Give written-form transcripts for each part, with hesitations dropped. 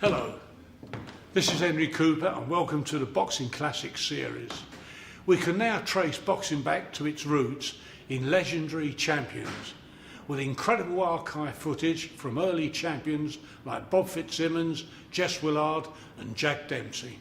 Hello, this is Henry Cooper and welcome to the Boxing Classics series. We can now trace boxing back to its roots in legendary champions, with incredible archive footage from early champions like Bob Fitzsimmons, Jess Willard and Jack Dempsey.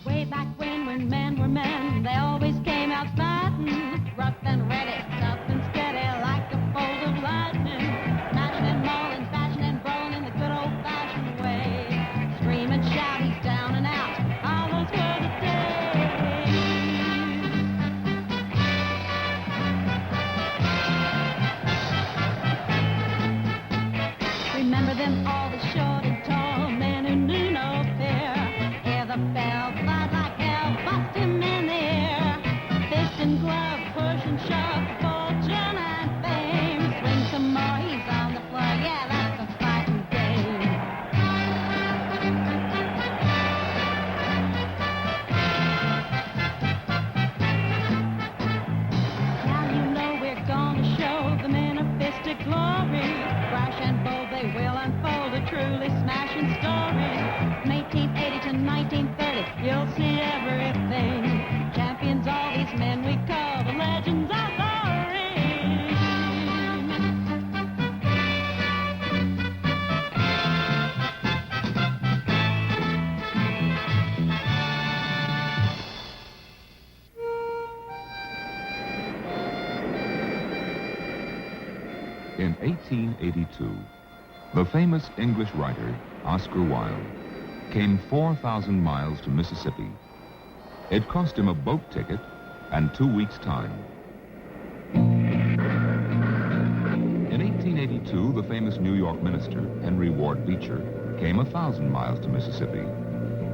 Way back when men were men, they always came out fighting, rough and ready, tough and steady, like a bolt of lightning, smashing and mauling, bashing and brawling in the good old-fashioned way. Scream and shout, he's down and out, all those were the days. Remember them, all the short and tall men who knew no fear. Hear the bell, fight like hell, bust him in the air. Fist and glove, push and shove, fortune and fame. Swing some more, he's on the floor, yeah, that's the fighting game. Now you know we're gonna show the men a fist of glory. Brash and bold, they will unfold a truly smashing story. From 1880 to 1930, you'll see everything. Champions, all these men we call the legends of the ring. In 1882, the famous English writer, Oscar Wilde, came 4,000 miles to Mississippi. It cost him a boat ticket and 2 weeks' time. In 1882, the famous New York minister, Henry Ward Beecher, came 1,000 miles to Mississippi.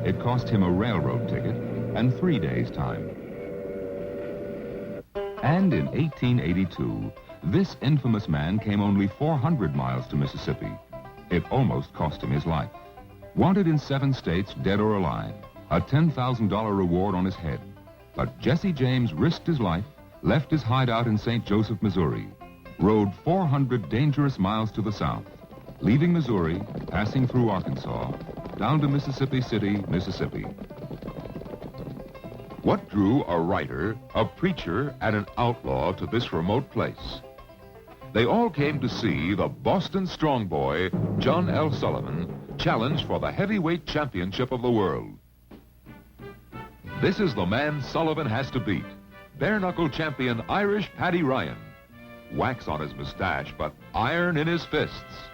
It cost him a railroad ticket and 3 days' time. And in 1882, this infamous man came only 400 miles to Mississippi. It almost cost him his life. Wanted in 7 states, dead or alive, a $10,000 reward on his head. But Jesse James risked his life, left his hideout in St. Joseph, Missouri, rode 400 dangerous miles to the south, leaving Missouri, passing through Arkansas, down to Mississippi City, Mississippi. What drew a writer, a preacher, and an outlaw to this remote place? They all came to see the Boston strong boy, John L. Sullivan, challenge for the heavyweight championship of the world. This is the man Sullivan has to beat, bare-knuckle champion Irish Paddy Ryan. Wax on his mustache, but iron in his fists.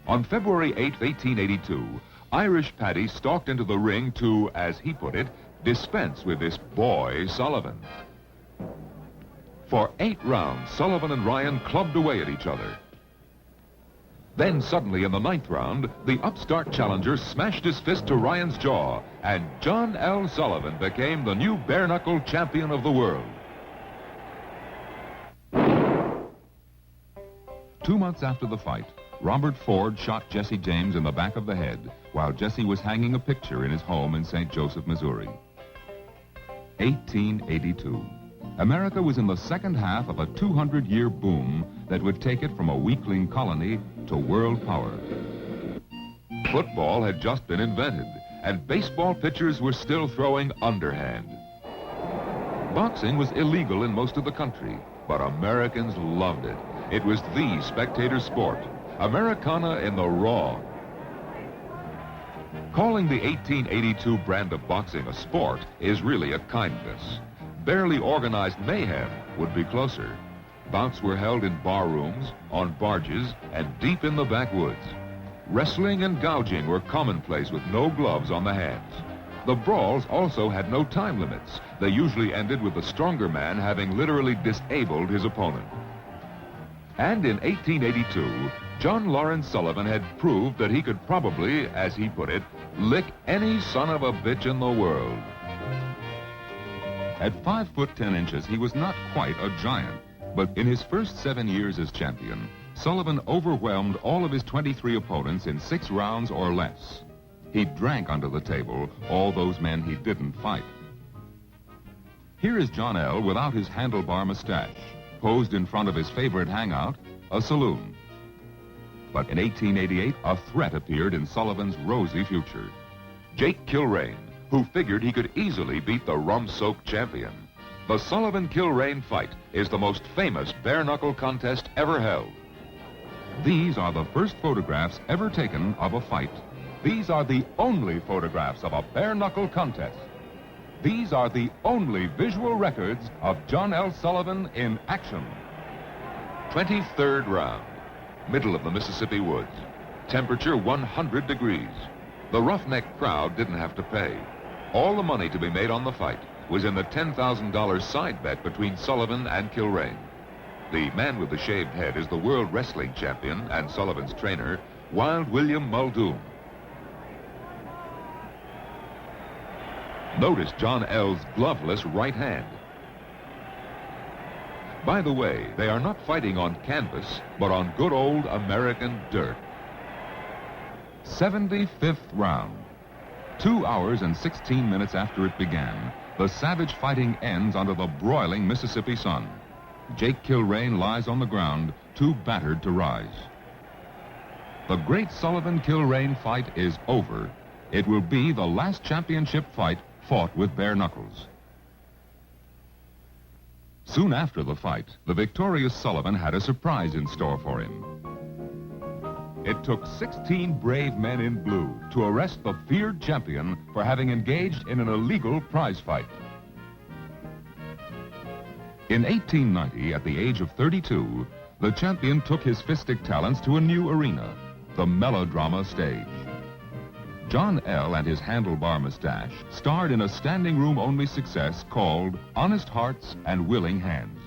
On February 8, 1882, Irish Paddy stalked into the ring to, as he put it, dispense with this boy Sullivan. For 8 rounds, Sullivan and Ryan clubbed away at each other. Then suddenly in the 9th round, the upstart challenger smashed his fist to Ryan's jaw, and John L. Sullivan became the new bare-knuckle champion of the world. 2 months after the fight, Robert Ford shot Jesse James in the back of the head while Jesse was hanging a picture in his home in St. Joseph, Missouri. 1882. America was in the second half of a 200-year boom that would take it from a weakling colony to world power. Football had just been invented, and baseball pitchers were still throwing underhand. Boxing was illegal in most of the country, but Americans loved it. It was the spectator sport, Americana in the raw. Calling the 1882 brand of boxing a sport is really a kindness. Barely organized mayhem would be closer. Bouts were held in bar rooms, on barges, and deep in the backwoods. Wrestling and gouging were commonplace with no gloves on the hands. The brawls also had no time limits. They usually ended with the stronger man having literally disabled his opponent. And in 1882, John Lawrence Sullivan had proved that he could probably, as he put it, lick any son of a bitch in the world. At 5 foot 10 inches, he was not quite a giant, but in his first 7 years as champion, Sullivan overwhelmed all of his 23 opponents in 6 rounds or less. He drank under the table all those men he didn't fight. Here is John L. without his handlebar mustache, posed in front of his favorite hangout, a saloon. But in 1888, a threat appeared in Sullivan's rosy future. Jake Kilrain, who figured he could easily beat the rum-soaked champion. The Sullivan-Kilrain fight is the most famous bare-knuckle contest ever held. These are the first photographs ever taken of a fight. These are the only photographs of a bare-knuckle contest. These are the only visual records of John L. Sullivan in action. 23rd round, middle of the Mississippi woods. Temperature 100 degrees. The roughneck crowd didn't have to pay. All the money to be made on the fight was in the $10,000 side bet between Sullivan and Kilrain. The man with the shaved head is the world wrestling champion and Sullivan's trainer, Wild William Muldoon. Notice John L.'s gloveless right hand. By the way, they are not fighting on canvas, but on good old American dirt. 75th round. 2 hours and 16 minutes after it began, the savage fighting ends under the broiling Mississippi sun. Jake Kilrain lies on the ground, too battered to rise. The great Sullivan-Kilrain fight is over. It will be the last championship fight fought with bare knuckles. Soon after the fight, the victorious Sullivan had a surprise in store for him. It took 16 brave men in blue to arrest the feared champion for having engaged in an illegal prize fight. In 1890, at the age of 32, the champion took his fistic talents to a new arena, the melodrama stage. John L. and his handlebar mustache starred in a standing room only success called Honest Hearts and Willing Hands.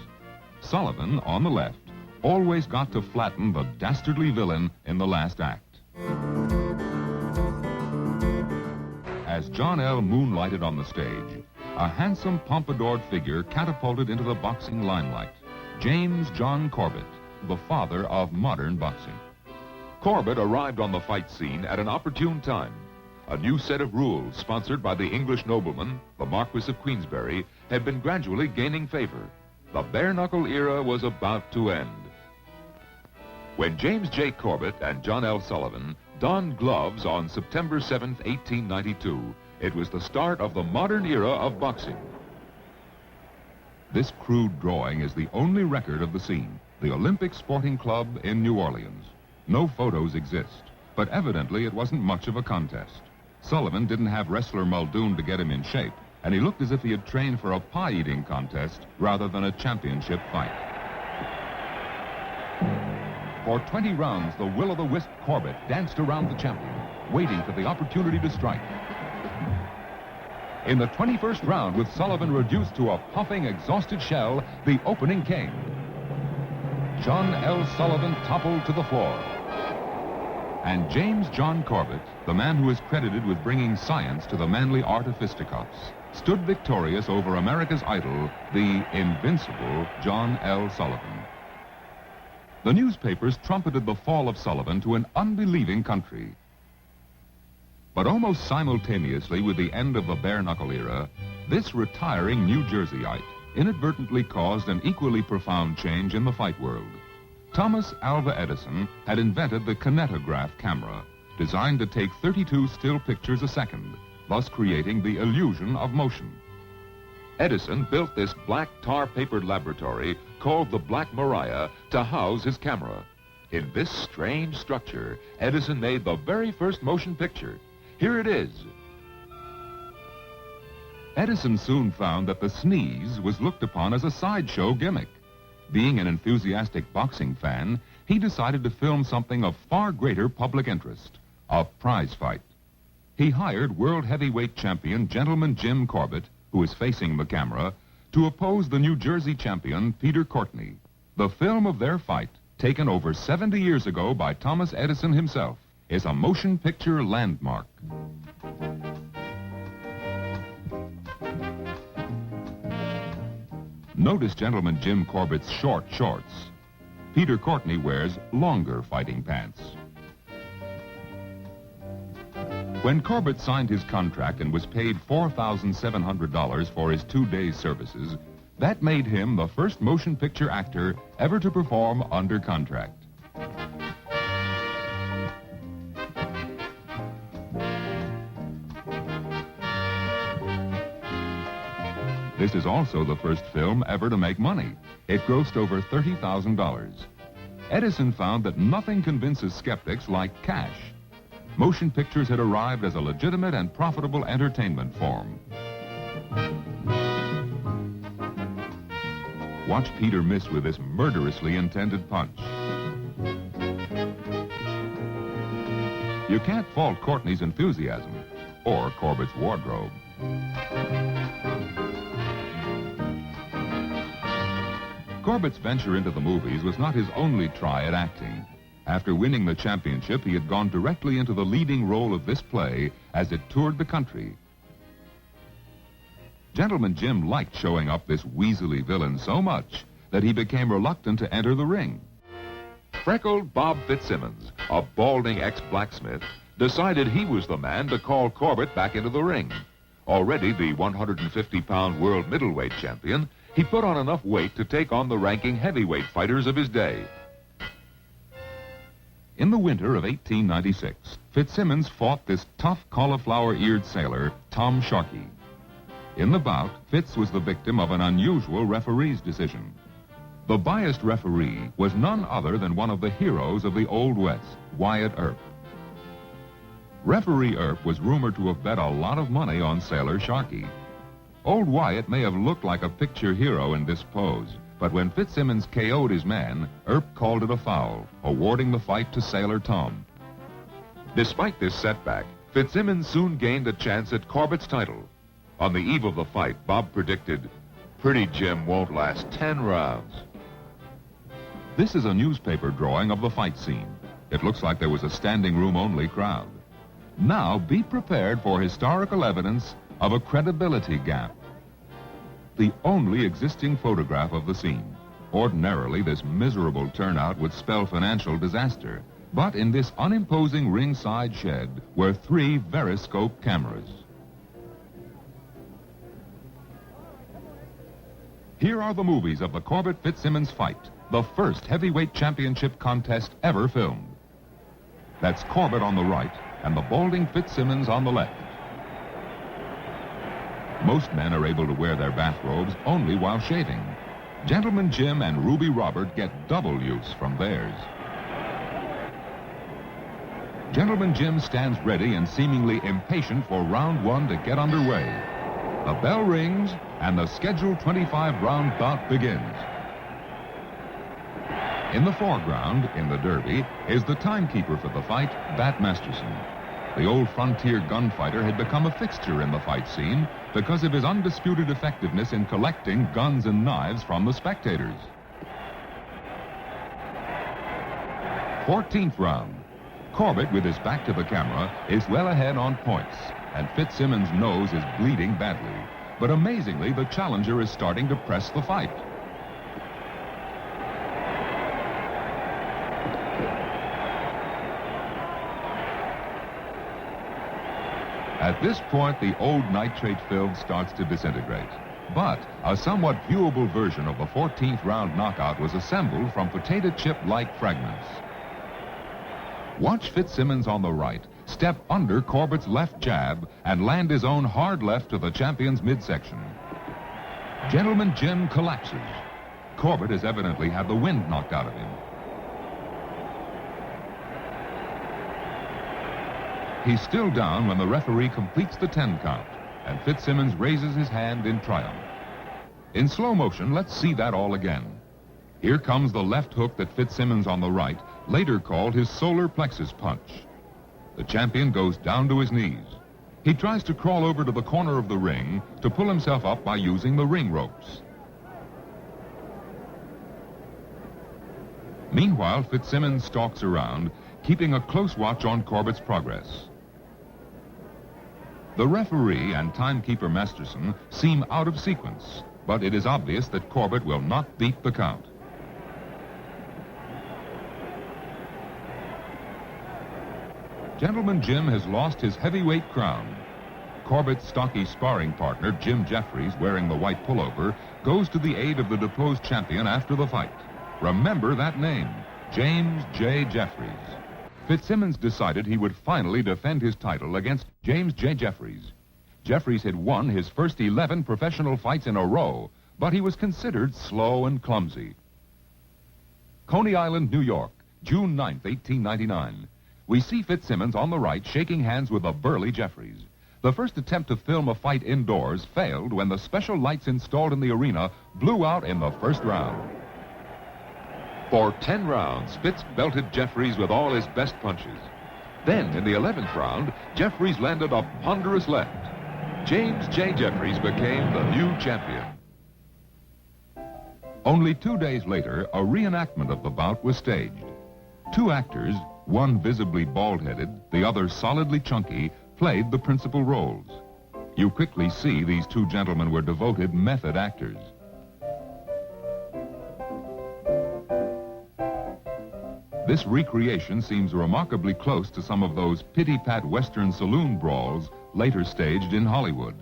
Sullivan, on the left, always got to flatten the dastardly villain in the last act. As John L. moonlighted on the stage, a handsome pompadoured figure catapulted into the boxing limelight, James John Corbett, the father of modern boxing. Corbett arrived on the fight scene at an opportune time. A new set of rules, sponsored by the English nobleman, the Marquis of Queensberry, had been gradually gaining favor. The bare-knuckle era was about to end. When James J. Corbett and John L. Sullivan donned gloves on September 7, 1892, it was the start of the modern era of boxing. This crude drawing is the only record of the scene, the Olympic Sporting Club in New Orleans. No photos exist, but evidently it wasn't much of a contest. Sullivan didn't have wrestler Muldoon to get him in shape, and he looked as if he had trained for a pie-eating contest rather than a championship fight. For 20 rounds, the will-o'-the-wisp Corbett danced around the champion, waiting for the opportunity to strike. In the 21st round, with Sullivan reduced to a puffing, exhausted shell, the opening came. John L. Sullivan toppled to the floor. And James John Corbett, the man who is credited with bringing science to the manly art of fisticuffs, stood victorious over America's idol, the invincible John L. Sullivan. The newspapers trumpeted the fall of Sullivan to an unbelieving country. But almost simultaneously with the end of the bare-knuckle era, this retiring New Jerseyite inadvertently caused an equally profound change in the fight world. Thomas Alva Edison had invented the kinetograph camera, designed to take 32 still pictures a second, thus creating the illusion of motion. Edison built this black tar-papered laboratory called the Black Maria to house his camera. In this strange structure, Edison made the very first motion picture. Here it is. Edison soon found that the sneeze was looked upon as a sideshow gimmick. Being an enthusiastic boxing fan, he decided to film something of far greater public interest, a prize fight. He hired world heavyweight champion Gentleman Jim Corbett, who is facing the camera, to oppose the New Jersey champion Peter Courtney. The film of their fight, taken over 70 years ago by Thomas Edison himself, is a motion picture landmark. Notice Gentleman Jim Corbett's short shorts. Peter Courtney wears longer fighting pants. When Corbett signed his contract and was paid $4,700 for his 2 days' services, that made him the first motion picture actor ever to perform under contract. This is also the first film ever to make money. It grossed over $30,000. Edison found that nothing convinces skeptics like cash. Motion pictures had arrived as a legitimate and profitable entertainment form. Watch Peter miss with this murderously intended punch. You can't fault Courtney's enthusiasm or Corbett's wardrobe. Corbett's venture into the movies was not his only try at acting. After winning the championship, he had gone directly into the leading role of this play as it toured the country. Gentleman Jim liked showing up this weaselly villain so much that he became reluctant to enter the ring. Freckled Bob Fitzsimmons, a balding ex-blacksmith, decided he was the man to call Corbett back into the ring. Already the 150-pound world middleweight champion, he put on enough weight to take on the ranking heavyweight fighters of his day. In the winter of 1896, Fitzsimmons fought this tough cauliflower-eared sailor, Tom Sharkey. In the bout, Fitz was the victim of an unusual referee's decision. The biased referee was none other than one of the heroes of the Old West, Wyatt Earp. Referee Earp was rumored to have bet a lot of money on Sailor Sharkey. Old Wyatt may have looked like a picture hero in this pose, but when Fitzsimmons KO'd his man, Earp called it a foul, awarding the fight to Sailor Tom. Despite this setback, Fitzsimmons soon gained a chance at Corbett's title. On the eve of the fight, Bob predicted, "Pretty Jim won't last 10 rounds." This is a newspaper drawing of the fight scene. It looks like there was a standing room only crowd. Now be prepared for historical evidence of a credibility gap. The only existing photograph of the scene. Ordinarily, this miserable turnout would spell financial disaster. But in this unimposing ringside shed were 3 Veriscope cameras. Here are the movies of the Corbett-Fitzsimmons fight, the first heavyweight championship contest ever filmed. That's Corbett on the right and the balding Fitzsimmons on the left. Most men are able to wear their bathrobes only while shaving. Gentleman Jim and Ruby Robert get double use from theirs. Gentleman Jim stands ready and seemingly impatient for round 1 to get underway. The bell rings and the scheduled 25-round bout begins. In the foreground, in the derby, is the timekeeper for the fight, Bat Masterson. The old frontier gunfighter had become a fixture in the fight scene because of his undisputed effectiveness in collecting guns and knives from the spectators. 14th round. Corbett, with his back to the camera, is well ahead on points, and Fitzsimmons' nose is bleeding badly. But amazingly, the challenger is starting to press the fight. At this point, the old nitrate film starts to disintegrate. But a somewhat viewable version of the 14th round knockout was assembled from potato chip-like fragments. Watch Fitzsimmons on the right step under Corbett's left jab and land his own hard left to the champion's midsection. Gentleman Jim collapses. Corbett has evidently had the wind knocked out of him. He's still down when the referee completes the 10 count, and Fitzsimmons raises his hand in triumph. In slow motion, let's see that all again. Here comes the left hook that Fitzsimmons on the right later called his solar plexus punch. The champion goes down to his knees. He tries to crawl over to the corner of the ring to pull himself up by using the ring ropes. Meanwhile, Fitzsimmons stalks around, keeping a close watch on Corbett's progress. The referee and timekeeper Masterson seem out of sequence, but it is obvious that Corbett will not beat the count. Gentleman Jim has lost his heavyweight crown. Corbett's stocky sparring partner, Jim Jeffries, wearing the white pullover, goes to the aid of the deposed champion after the fight. Remember that name, James J. Jeffries. Fitzsimmons decided he would finally defend his title against James J. Jeffries. Jeffries had won his first 11 professional fights in a row, but he was considered slow and clumsy. Coney Island, New York, June 9th, 1899. We see Fitzsimmons on the right shaking hands with a burly Jeffries. The first attempt to film a fight indoors failed when the special lights installed in the arena blew out in the first round. For 10 rounds, Fitz belted Jeffries with all his best punches. Then, in the 11th round, Jeffries landed a ponderous left. James J. Jeffries became the new champion. Only 2 days later, a reenactment of the bout was staged. 2 actors, one visibly bald-headed, the other solidly chunky, played the principal roles. You quickly see these 2 gentlemen were devoted method actors. This recreation seems remarkably close to some of those pity-pat Western saloon brawls later staged in Hollywood.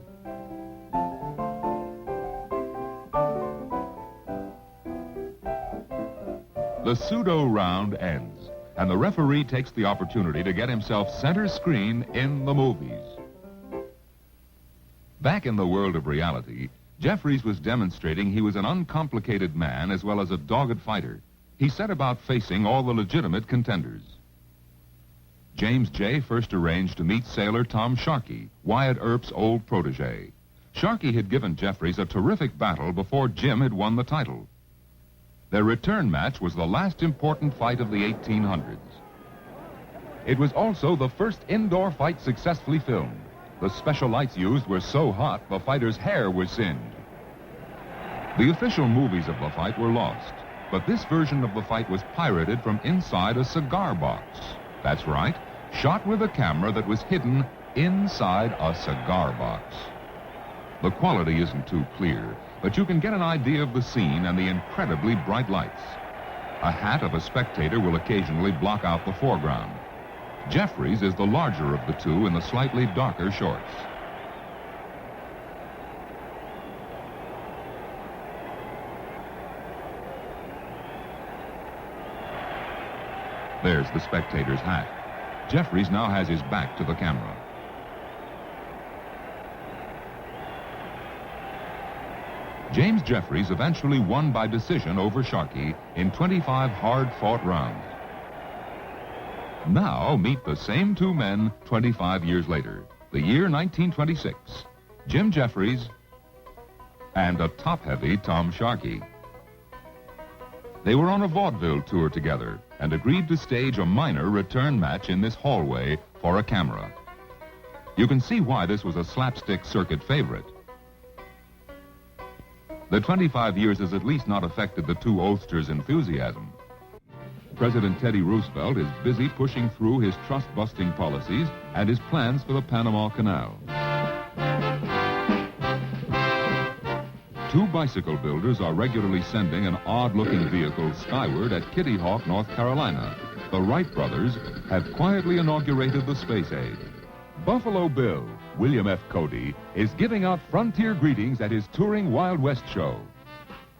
The pseudo round ends, and the referee takes the opportunity to get himself center screen in the movies. Back in the world of reality, Jeffries was demonstrating he was an uncomplicated man as well as a dogged fighter. He set about facing all the legitimate contenders. James J. first arranged to meet sailor Tom Sharkey, Wyatt Earp's old protege. Sharkey had given Jeffries a terrific battle before Jim had won the title. Their return match was the last important fight of the 1800s. It was also the first indoor fight successfully filmed. The special lights used were so hot, the fighter's hair was singed. The official movies of the fight were lost, but this version of the fight was pirated from inside a cigar box. That's right, shot with a camera that was hidden inside a cigar box. The quality isn't too clear, but you can get an idea of the scene and the incredibly bright lights. A hat of a spectator will occasionally block out the foreground. Jeffries is the larger of the 2 in the slightly darker shorts. There's the spectator's hat. Jeffries now has his back to the camera. James Jeffries eventually won by decision over Sharkey in 25 hard-fought rounds. Now meet the same 2 men 25 years later, the year 1926. Jim Jeffries and a top-heavy Tom Sharkey. They were on a vaudeville tour together and agreed to stage a minor return match in this hallway for a camera. You can see why this was a slapstick circuit favorite. The 25 years has at least not affected the 2 oldsters' enthusiasm. President Teddy Roosevelt is busy pushing through his trust-busting policies and his plans for the Panama Canal. 2 bicycle builders are regularly sending an odd-looking vehicle skyward at Kitty Hawk, North Carolina. The Wright brothers have quietly inaugurated the space age. Buffalo Bill, William F. Cody, is giving out frontier greetings at his touring Wild West show.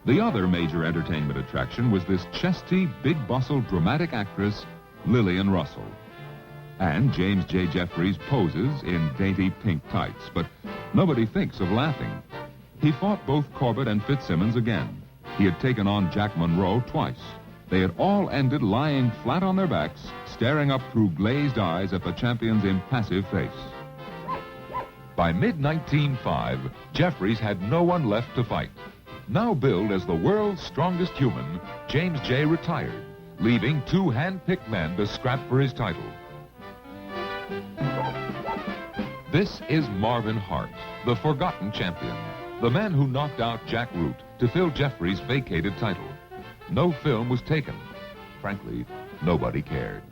The other major entertainment attraction was this chesty, big-bustled dramatic actress, Lillian Russell. And James J. Jeffries poses in dainty pink tights, but nobody thinks of laughing. He fought both Corbett and Fitzsimmons again. He had taken on Jack Monroe twice. They had all ended lying flat on their backs, staring up through glazed eyes at the champion's impassive face. By mid-1905, Jeffries had no one left to fight. Now billed as the world's strongest human, James J. retired, leaving 2 hand-picked men to scrap for his title. This is Marvin Hart, the forgotten champion, the man who knocked out Jack Root to fill Jeffries' vacated title. No film was taken. Frankly, nobody cared.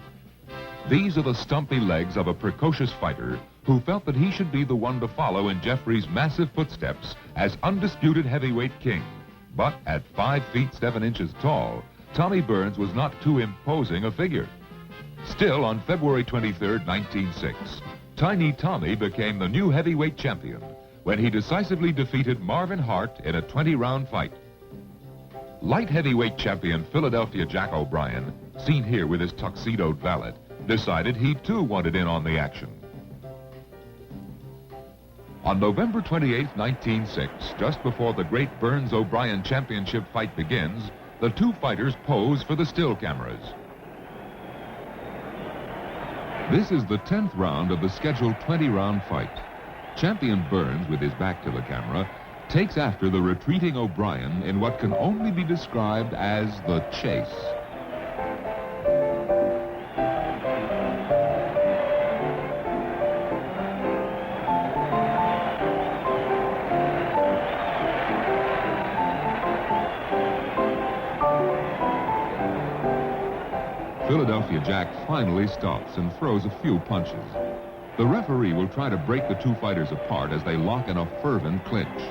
These are the stumpy legs of a precocious fighter who felt that he should be the one to follow in Jeffries' massive footsteps as undisputed heavyweight king. But at 5 feet 7 inches tall, Tommy Burns was not too imposing a figure. Still, on February 23, 1906, Tiny Tommy became the new heavyweight champion when he decisively defeated Marvin Hart in a 20-round fight. Light heavyweight champion Philadelphia Jack O'Brien, seen here with his tuxedoed valet, decided he too wanted in on the action. On November 28, 1906, just before the great Burns-O'Brien championship fight begins, the two fighters pose for the still cameras. This is the 10th round of the scheduled 20-round fight. Champion Burns, with his back to the camera, takes after the retreating O'Brien in what can only be described as the chase. Philadelphia Jack finally stops and throws a few punches. The referee will try to break the two fighters apart as they lock in a fervent clinch.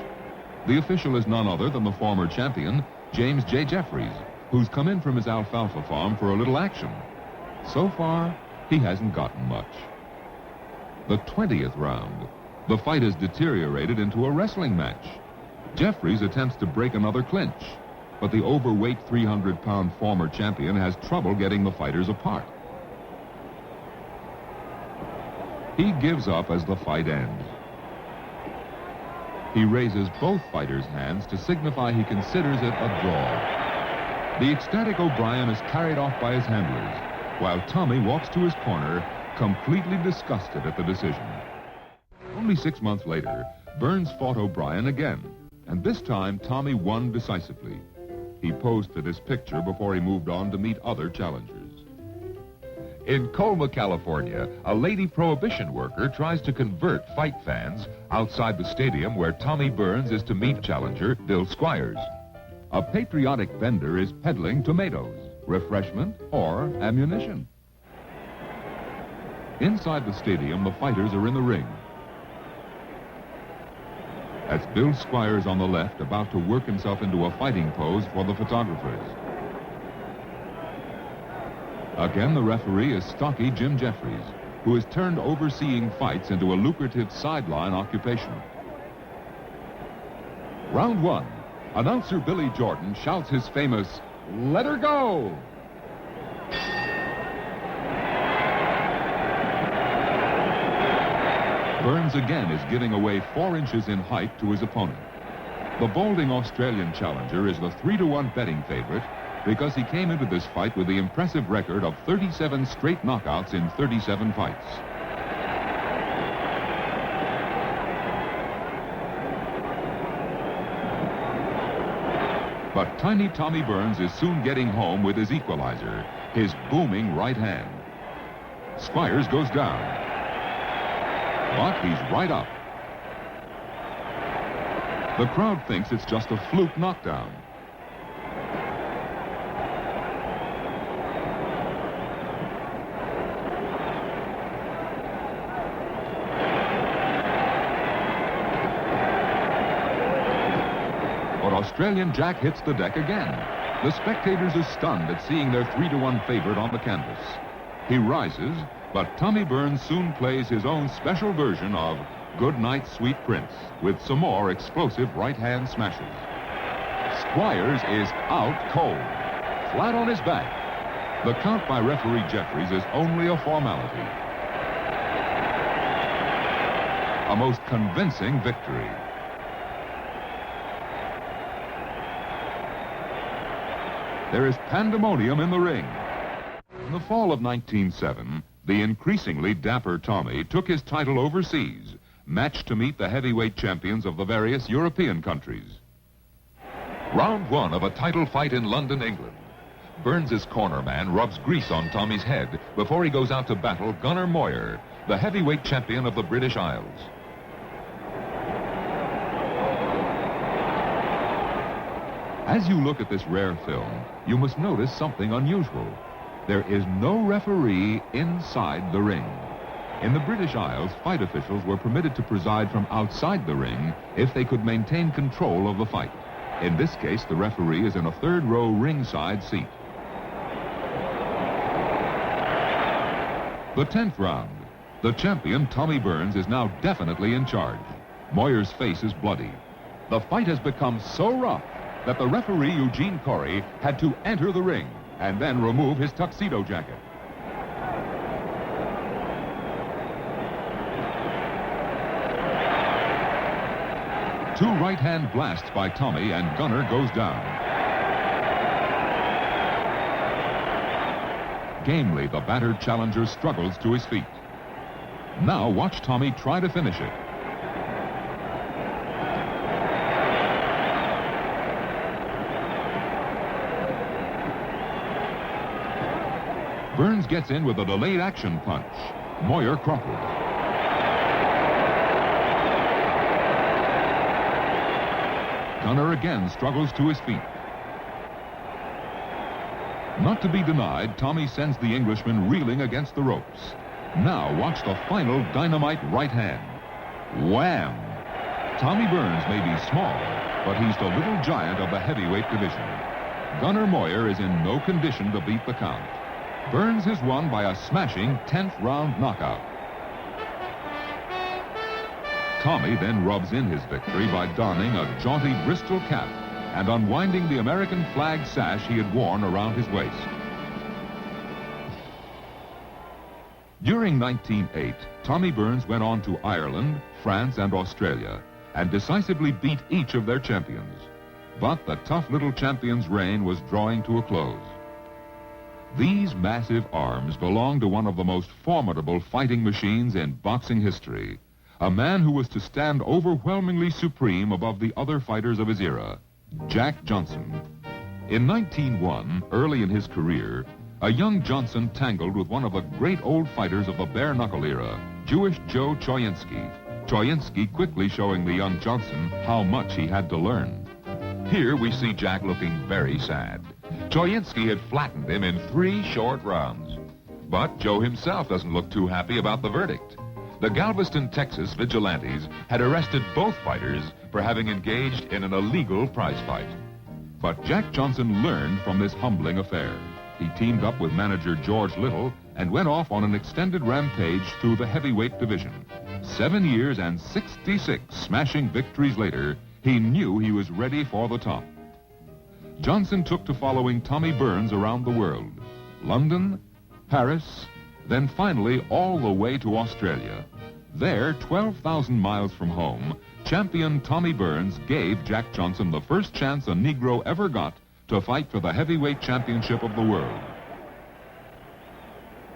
The official is none other than the former champion, James J. Jeffries, who's come in from his alfalfa farm for a little action. So far, he hasn't gotten much. The 20th round. The fight has deteriorated into a wrestling match. Jeffries attempts to break another clinch, but the overweight 300-pound former champion has trouble getting the fighters apart. He gives up as the fight ends. He raises both fighters' hands to signify he considers it a draw. The ecstatic O'Brien is carried off by his handlers, while Tommy walks to his corner, completely disgusted at the decision. Only 6 months later, Burns fought O'Brien again, and this time Tommy won decisively. He posed for this picture before he moved on to meet other challengers. In Colma, California, a lady prohibition worker tries to convert fight fans outside the stadium where Tommy Burns is to meet challenger Bill Squires. A patriotic vendor is peddling tomatoes, refreshment, or ammunition. Inside the stadium, the fighters are in the ring. That's Bill Squires on the left, about to work himself into a fighting pose for the photographers. Again, the referee is stocky Jim Jeffries, who has turned overseeing fights into a lucrative sideline occupation. Round one. Announcer Billy Jordan shouts his famous, "Let her go!" Burns again is giving away 4 inches in height to his opponent. The balding Australian challenger is the 3-to-1 betting favorite because he came into this fight with the impressive record of 37 straight knockouts in 37 fights. But Tiny Tommy Burns is soon getting home with his equalizer, his booming right hand. Squires goes down, but he's right up. The crowd thinks it's just a fluke knockdown. But Australian Jack hits the deck again. The spectators are stunned at seeing their 3-to-1 favorite on the canvas. He rises, but Tommy Burns soon plays his own special version of Good Night, Sweet Prince, with some more explosive right-hand smashes. Squires is out cold, flat on his back. The count by referee Jeffries is only a formality. A most convincing victory. There is pandemonium in the ring. In the fall of 1907, the increasingly dapper Tommy took his title overseas, matched to meet the heavyweight champions of the various European countries. Round one of a title fight in London, England. Burns' corner man rubs grease on Tommy's head before he goes out to battle Gunnar Moyer, the heavyweight champion of the British Isles. As you look at this rare film, you must notice something unusual. There is no referee inside the ring. In the British Isles, fight officials were permitted to preside from outside the ring if they could maintain control of the fight. In this case, the referee is in a third-row ringside seat. The 10th round. The champion, Tommy Burns, is now definitely in charge. Moyer's face is bloody. The fight has become so rough that the referee, Eugene Corey, had to enter the ring and then remove his tuxedo jacket. Two right-hand blasts by Tommy, and Gunner goes down. Gamely, the battered challenger struggles to his feet. Now watch Tommy try to finish it. Burns gets in with a delayed action punch. Moyer crumpled. Gunner again struggles to his feet. Not to be denied, Tommy sends the Englishman reeling against the ropes. Now watch the final dynamite right hand. Wham! Tommy Burns may be small, but he's the little giant of the heavyweight division. Gunner Moyer is in no condition to beat the count. Burns has won by a smashing 10th round knockout. Tommy then rubs in his victory by donning a jaunty Bristol cap and unwinding the American flag sash he had worn around his waist. During 1908, Tommy Burns went on to Ireland, France, and Australia and decisively beat each of their champions. But the tough little champion's reign was drawing to a close. These massive arms belong to one of the most formidable fighting machines in boxing history, a man who was to stand overwhelmingly supreme above the other fighters of his era, Jack Johnson. In 1901, early in his career, a young Johnson tangled with one of the great old fighters of the bare-knuckle era, Jewish Joe Choyinski. Choyinski quickly showing the young Johnson how much he had to learn. Here we see Jack looking very sad. Choyinski had flattened him in 3 short rounds. But Joe himself doesn't look too happy about the verdict. The Galveston, Texas vigilantes had arrested both fighters for having engaged in an illegal prize fight. But Jack Johnson learned from this humbling affair. He teamed up with manager George Little and went off on an extended rampage through the heavyweight division. 7 years and 66 smashing victories later, he knew he was ready for the top. Johnson took to following Tommy Burns around the world. London, Paris, then finally all the way to Australia. There, 12,000 miles from home, champion Tommy Burns gave Jack Johnson the first chance a Negro ever got to fight for the heavyweight championship of the world.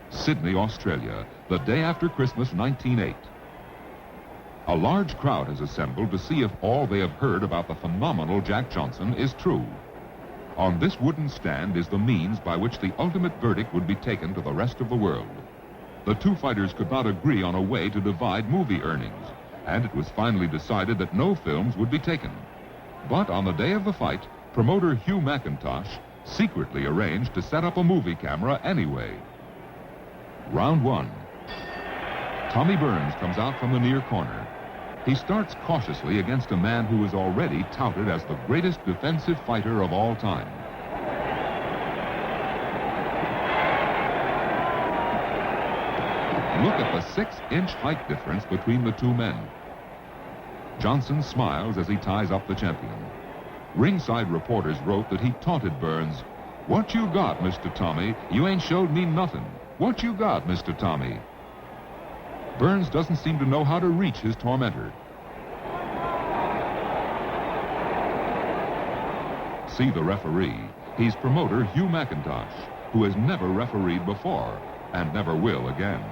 Sydney, Australia, the day after Christmas, 1908. A large crowd has assembled to see if all they have heard about the phenomenal Jack Johnson is true. On this wooden stand is the means by which the ultimate verdict would be taken to the rest of the world. The two fighters could not agree on a way to divide movie earnings, and it was finally decided that no films would be taken. But on the day of the fight, promoter Hugh McIntosh secretly arranged to set up a movie camera anyway. Round 1. Tommy Burns comes out from the near corner. He starts cautiously against a man who is already touted as the greatest defensive fighter of all time. Look at the 6-inch height difference between the two men. Johnson smiles as he ties up the champion. Ringside reporters wrote that he taunted Burns. "What you got, Mr. Tommy? You ain't showed me nothing. What you got, Mr. Tommy?" Burns doesn't seem to know how to reach his tormentor. See the referee. He's promoter Hugh McIntosh, who has never refereed before and never will again.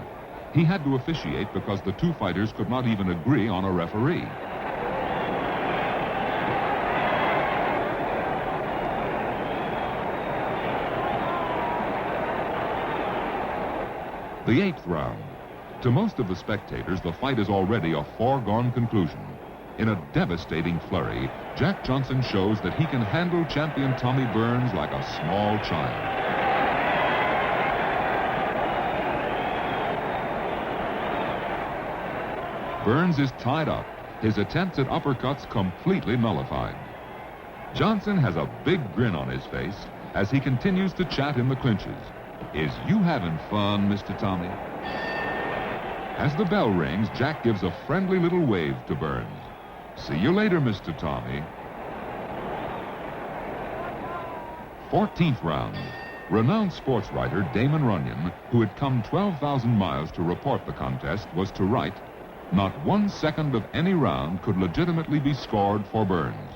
He had to officiate because the two fighters could not even agree on a referee. The 8th round. To most of the spectators, the fight is already a foregone conclusion. In a devastating flurry, Jack Johnson shows that he can handle champion Tommy Burns like a small child. Burns is tied up, his attempts at uppercuts completely nullified. Johnson has a big grin on his face as he continues to chat in the clinches. Is you having fun, Mr. Tommy? As the bell rings, Jack gives a friendly little wave to Burns. See you later, Mr. Tommy. 14th round. Renowned sports writer Damon Runyon, who had come 12,000 miles to report the contest, was to write, "Not 1 second of any round could legitimately be scored for Burns."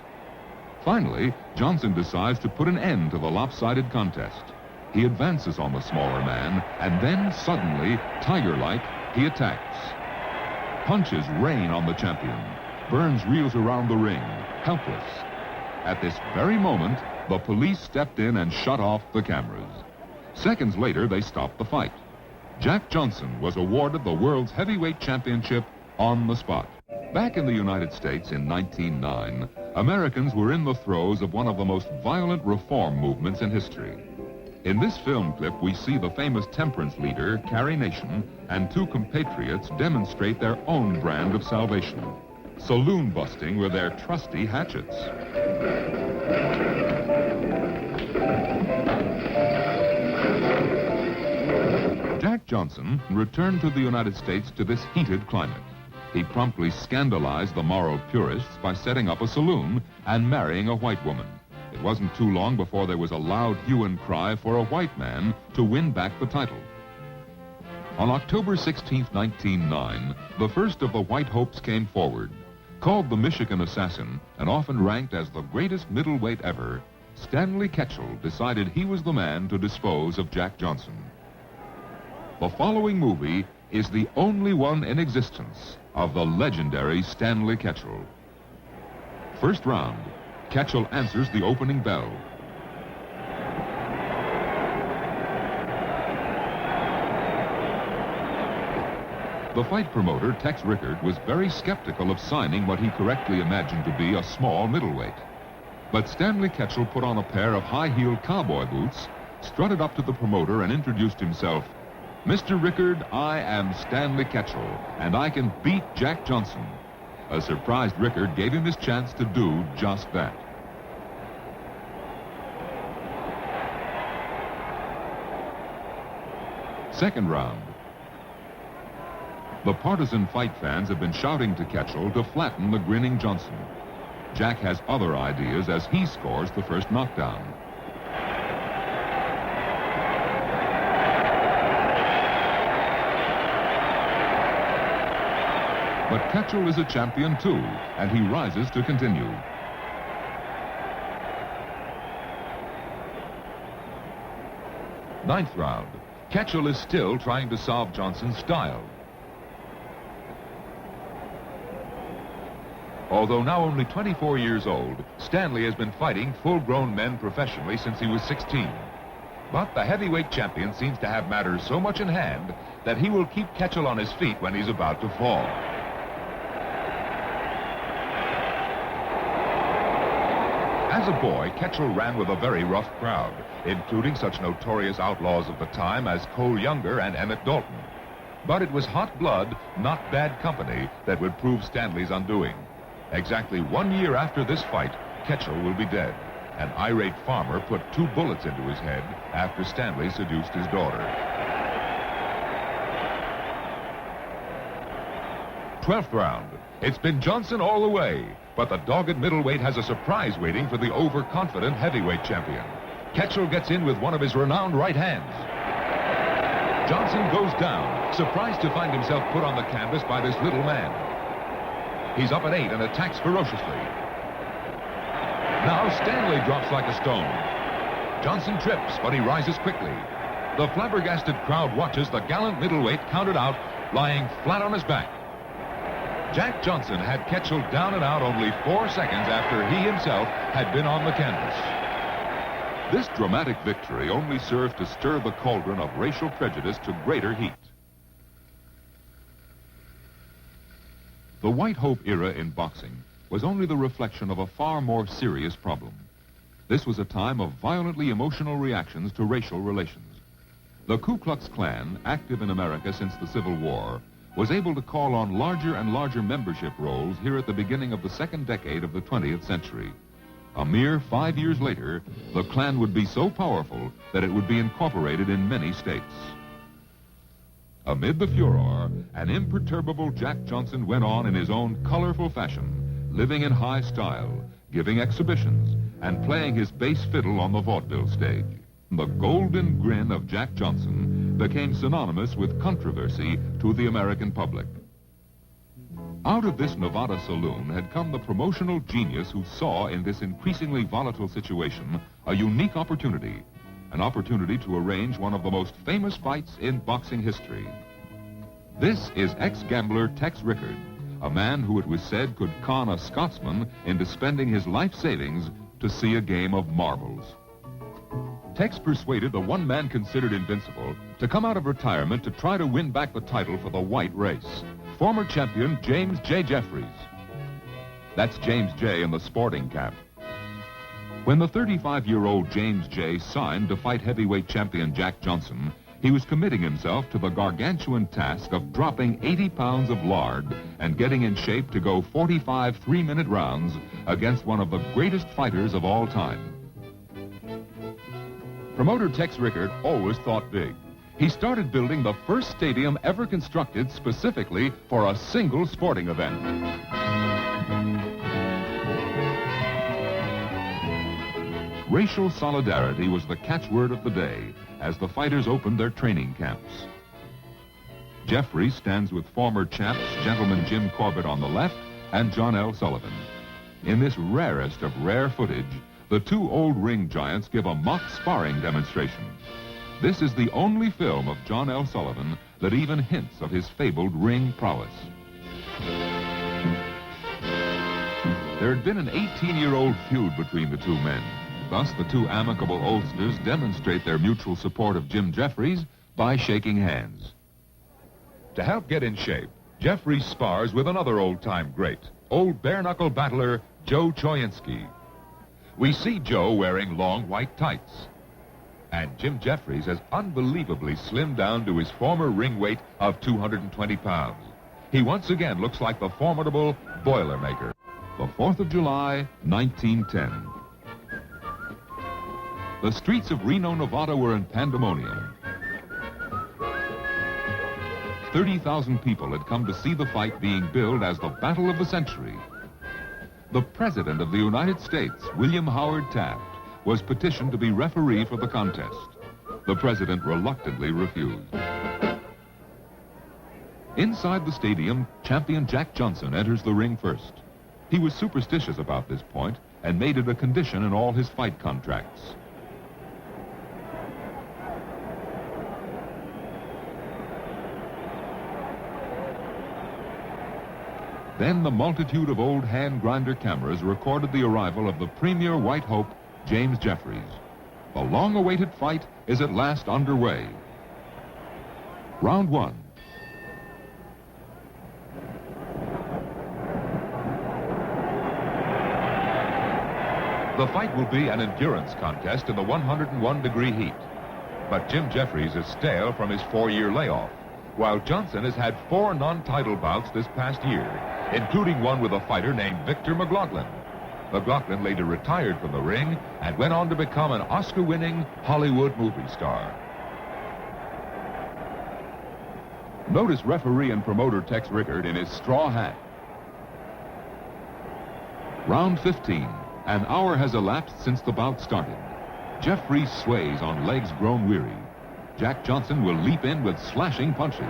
Finally, Johnson decides to put an end to the lopsided contest. He advances on the smaller man, and then suddenly, tiger-like, he attacks. Punches rain on the champion. Burns reels around the ring, helpless. At this very moment, the police stepped in and shut off the cameras. Seconds later, they stopped the fight. Jack Johnson was awarded the world's heavyweight championship on the spot. Back in the United States in 1909, Americans were in the throes of one of the most violent reform movements in history. In this film clip, we see the famous temperance leader, Carrie Nation, and two compatriots demonstrate their own brand of salvation, saloon busting with their trusty hatchets. Jack Johnson returned to the United States to this heated climate. He promptly scandalized the moral purists by setting up a saloon and marrying a white woman. It wasn't too long before there was a loud hue and cry for a white man to win back the title. On October 16, 1909, the first of the White Hopes came forward. Called the Michigan Assassin and often ranked as the greatest middleweight ever, Stanley Ketchel decided he was the man to dispose of Jack Johnson. The following movie is the only one in existence of the legendary Stanley Ketchel. First round. Ketchel answers the opening bell. The fight promoter, Tex Rickard, was very skeptical of signing what he correctly imagined to be a small middleweight. But Stanley Ketchel put on a pair of high-heeled cowboy boots, strutted up to the promoter and introduced himself. "Mr. Rickard, I am Stanley Ketchel, and I can beat Jack Johnson." A surprised Rickard gave him his chance to do just that. Second round. The partisan fight fans have been shouting to Ketchel to flatten the grinning Johnson. Jack has other ideas as he scores the first knockdown. But Ketchel is a champion too, and he rises to continue. Ninth round. Ketchel is still trying to solve Johnson's style. Although now only 24 years old, Stanley has been fighting full-grown men professionally since he was 16. But the heavyweight champion seems to have matters so much in hand that he will keep Ketchel on his feet when he's about to fall. As a boy, Ketchel ran with a very rough crowd, including such notorious outlaws of the time as Cole Younger and Emmett Dalton. But it was hot blood, not bad company, that would prove Stanley's undoing. Exactly 1 year after this fight, Ketchel will be dead. An irate farmer put 2 bullets into his head after Stanley seduced his daughter. 12th round. It's been Johnson all the way, but the dogged middleweight has a surprise waiting for the overconfident heavyweight champion. Ketchel gets in with one of his renowned right hands. Johnson goes down, surprised to find himself put on the canvas by this little man. He's up at 8 and attacks ferociously. Now Stanley drops like a stone. Johnson trips, but he rises quickly. The flabbergasted crowd watches the gallant middleweight counted out, lying flat on his back. Jack Johnson had Ketchel down and out only 4 seconds after he himself had been on the canvas. This dramatic victory only served to stir the cauldron of racial prejudice to greater heat. The White Hope era in boxing was only the reflection of a far more serious problem. This was a time of violently emotional reactions to racial relations. The Ku Klux Klan, active in America since the Civil War, was able to call on larger and larger membership rolls here at the beginning of the second decade of the 20th century. A mere 5 years later, the Klan would be so powerful that it would be incorporated in many states. Amid the furor, an imperturbable Jack Johnson went on in his own colorful fashion, living in high style, giving exhibitions, and playing his bass fiddle on the vaudeville stage. The golden grin of Jack Johnson became synonymous with controversy to the American public. Out of this Nevada saloon had come the promotional genius who saw in this increasingly volatile situation a unique opportunity, an opportunity to arrange one of the most famous fights in boxing history. This is ex-gambler Tex Rickard, a man who it was said could con a Scotsman into spending his life savings to see a game of marbles. Tex persuaded the one man considered invincible to come out of retirement to try to win back the title for the white race, former champion James J. Jeffries. That's James J. in the sporting cap. When the 35-year-old James J. signed to fight heavyweight champion Jack Johnson, he was committing himself to the gargantuan task of dropping 80 pounds of lard and getting in shape to go 45 3-minute rounds against one of the greatest fighters of all time. Promoter Tex Rickard always thought big. He started building the first stadium ever constructed specifically for a single sporting event. Racial solidarity was the catchword of the day as the fighters opened their training camps. Jeffries stands with former champs Gentleman Jim Corbett on the left and John L. Sullivan. In this rarest of rare footage, the two old ring giants give a mock sparring demonstration. This is the only film of John L. Sullivan that even hints of his fabled ring prowess. There had been an 18-year-old feud between the two men. Thus, the two amicable oldsters demonstrate their mutual support of Jim Jeffries by shaking hands. To help get in shape, Jeffries spars with another old-time great, old bare-knuckle battler Joe Choyinski. We see Joe wearing long white tights. And Jim Jeffries has unbelievably slimmed down to his former ring weight of 220 pounds. He once again looks like the formidable Boilermaker. The 4th of July, 1910. The streets of Reno, Nevada were in pandemonium. 30,000 people had come to see the fight being billed as the Battle of the Century. The President of the United States, William Howard Taft, was petitioned to be referee for the contest. The President reluctantly refused. Inside the stadium, champion Jack Johnson enters the ring first. He was superstitious about this point and made it a condition in all his fight contracts. Then the multitude of old hand grinder cameras recorded the arrival of the premier white hope, James Jeffries. The long-awaited fight is at last underway. Round one. The fight will be an endurance contest in the 101-degree heat. But Jim Jeffries is stale from his 4-year layoff, while Johnson has had 4 non-title bouts this past year, including one with a fighter named Victor McLaughlin. McLaughlin later retired from the ring and went on to become an Oscar-winning Hollywood movie star. Notice referee and promoter Tex Rickard in his straw hat. Round 15. An hour has elapsed since the bout started. Jeffries sways on legs grown weary. Jack Johnson will leap in with slashing punches.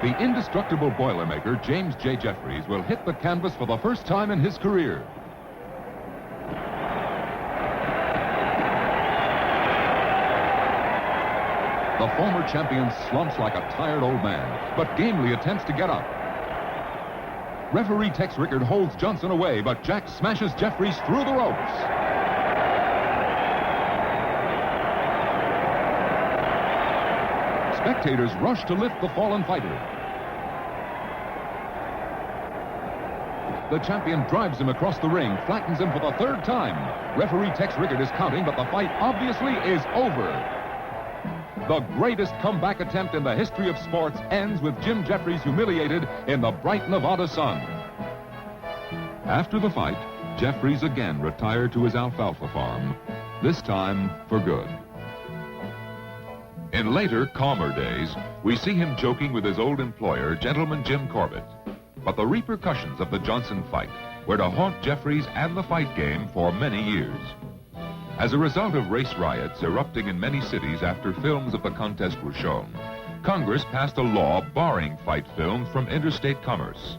The indestructible Boilermaker, James J. Jeffries, will hit the canvas for the first time in his career. The former champion slumps like a tired old man, but gamely attempts to get up. Referee Tex Rickard holds Johnson away, but Jack smashes Jeffries through the ropes. Spectators rush to lift the fallen fighter. The champion drives him across the ring, flattens him for the 3rd time. Referee Tex Rickard is counting, but the fight obviously is over. The greatest comeback attempt in the history of sports ends with Jim Jeffries humiliated in the bright Nevada sun. After the fight, Jeffries again retired to his alfalfa farm, this time for good. In later, calmer days, we see him joking with his old employer, Gentleman Jim Corbett. But the repercussions of the Johnson fight were to haunt Jeffries and the fight game for many years. As a result of race riots erupting in many cities after films of the contest were shown, Congress passed a law barring fight films from interstate commerce.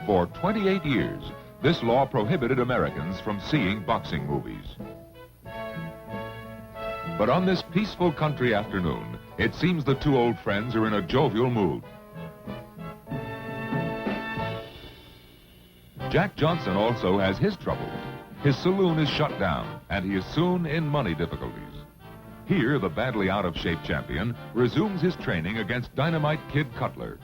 For 28 years, this law prohibited Americans from seeing boxing movies. But on this peaceful country afternoon, it seems the two old friends are in a jovial mood. Jack Johnson also has his troubles. His saloon is shut down, and he is soon in money difficulties. Here, the badly out-of-shape champion resumes his training against Dynamite Kid Cutler.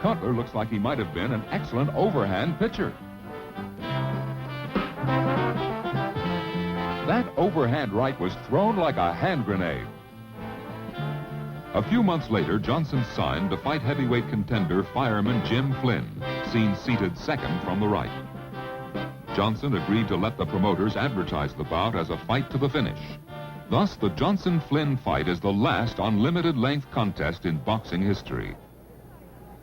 Cutler looks like he might have been an excellent overhand pitcher. That overhand right was thrown like a hand grenade. A few months later, Johnson signed to fight heavyweight contender fireman Jim Flynn, seen seated second from the right. Johnson agreed to let the promoters advertise the bout as a fight to the finish. Thus, the Johnson-Flynn fight is the last unlimited-length contest in boxing history.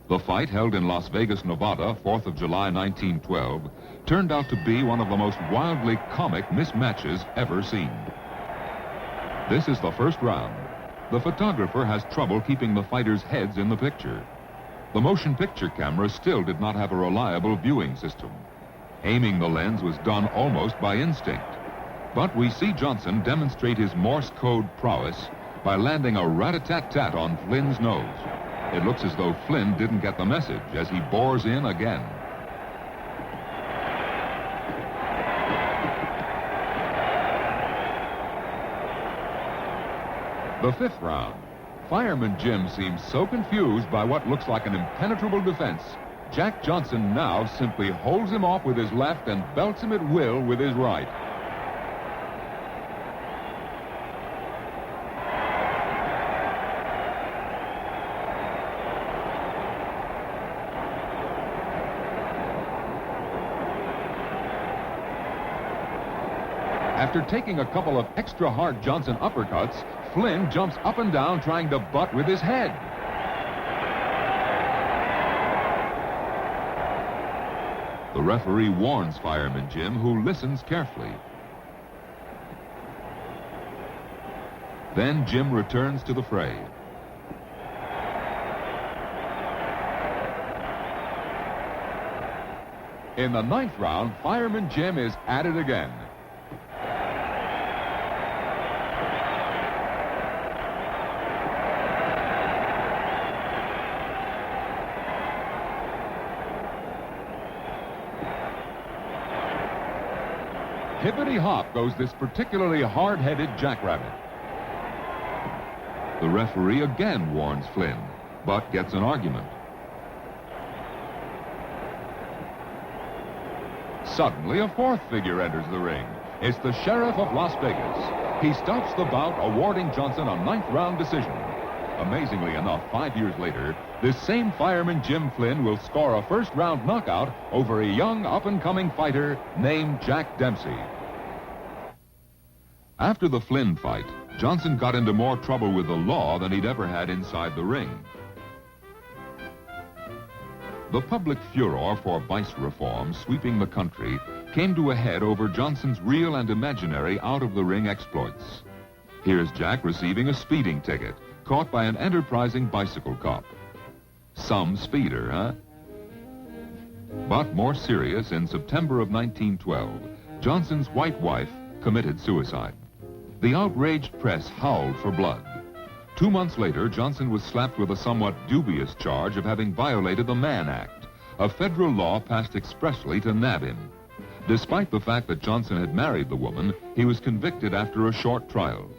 The fight, held in Las Vegas, Nevada, 4th of July, 1912, turned out to be one of the most wildly comic mismatches ever seen. This is the first round. The photographer has trouble keeping the fighters' heads in the picture. The motion picture camera still did not have a reliable viewing system. Aiming the lens was done almost by instinct. But we see Johnson demonstrate his Morse code prowess by landing a rat-a-tat-tat on Flynn's nose. It looks as though Flynn didn't get the message as he bores in again. The fifth round. Fireman Jim seems so confused by what looks like an impenetrable defense. Jack Johnson now simply holds him off with his left and belts him at will with his right. After taking a couple of extra hard Johnson uppercuts, Flynn jumps up and down trying to butt with his head. The referee warns Fireman Jim, who listens carefully. Then Jim returns to the fray. In the ninth round, Fireman Jim is at it again. Hippity-hop goes this particularly hard-headed jackrabbit. The referee again warns Flynn, but gets an argument. Suddenly, a fourth figure enters the ring. It's the Sheriff of Las Vegas. He stops the bout, awarding Johnson a ninth-round decision. Amazingly enough, 5 years later, this same fireman Jim Flynn will score a first-round knockout over a young, up-and-coming fighter named Jack Dempsey. After the Flynn fight, Johnson got into more trouble with the law than he'd ever had inside the ring. The public furor for vice reform sweeping the country came to a head over Johnson's real and imaginary out-of-the-ring exploits. Here's Jack receiving a speeding ticket, caught by an enterprising bicycle cop. Some speeder, huh? But more serious, in September of 1912, Johnson's white wife committed suicide. The outraged press howled for blood. 2 months later, Johnson was slapped with a somewhat dubious charge of having violated the Mann Act, a federal law passed expressly to nab him. Despite the fact that Johnson had married the woman, he was convicted after a short trial.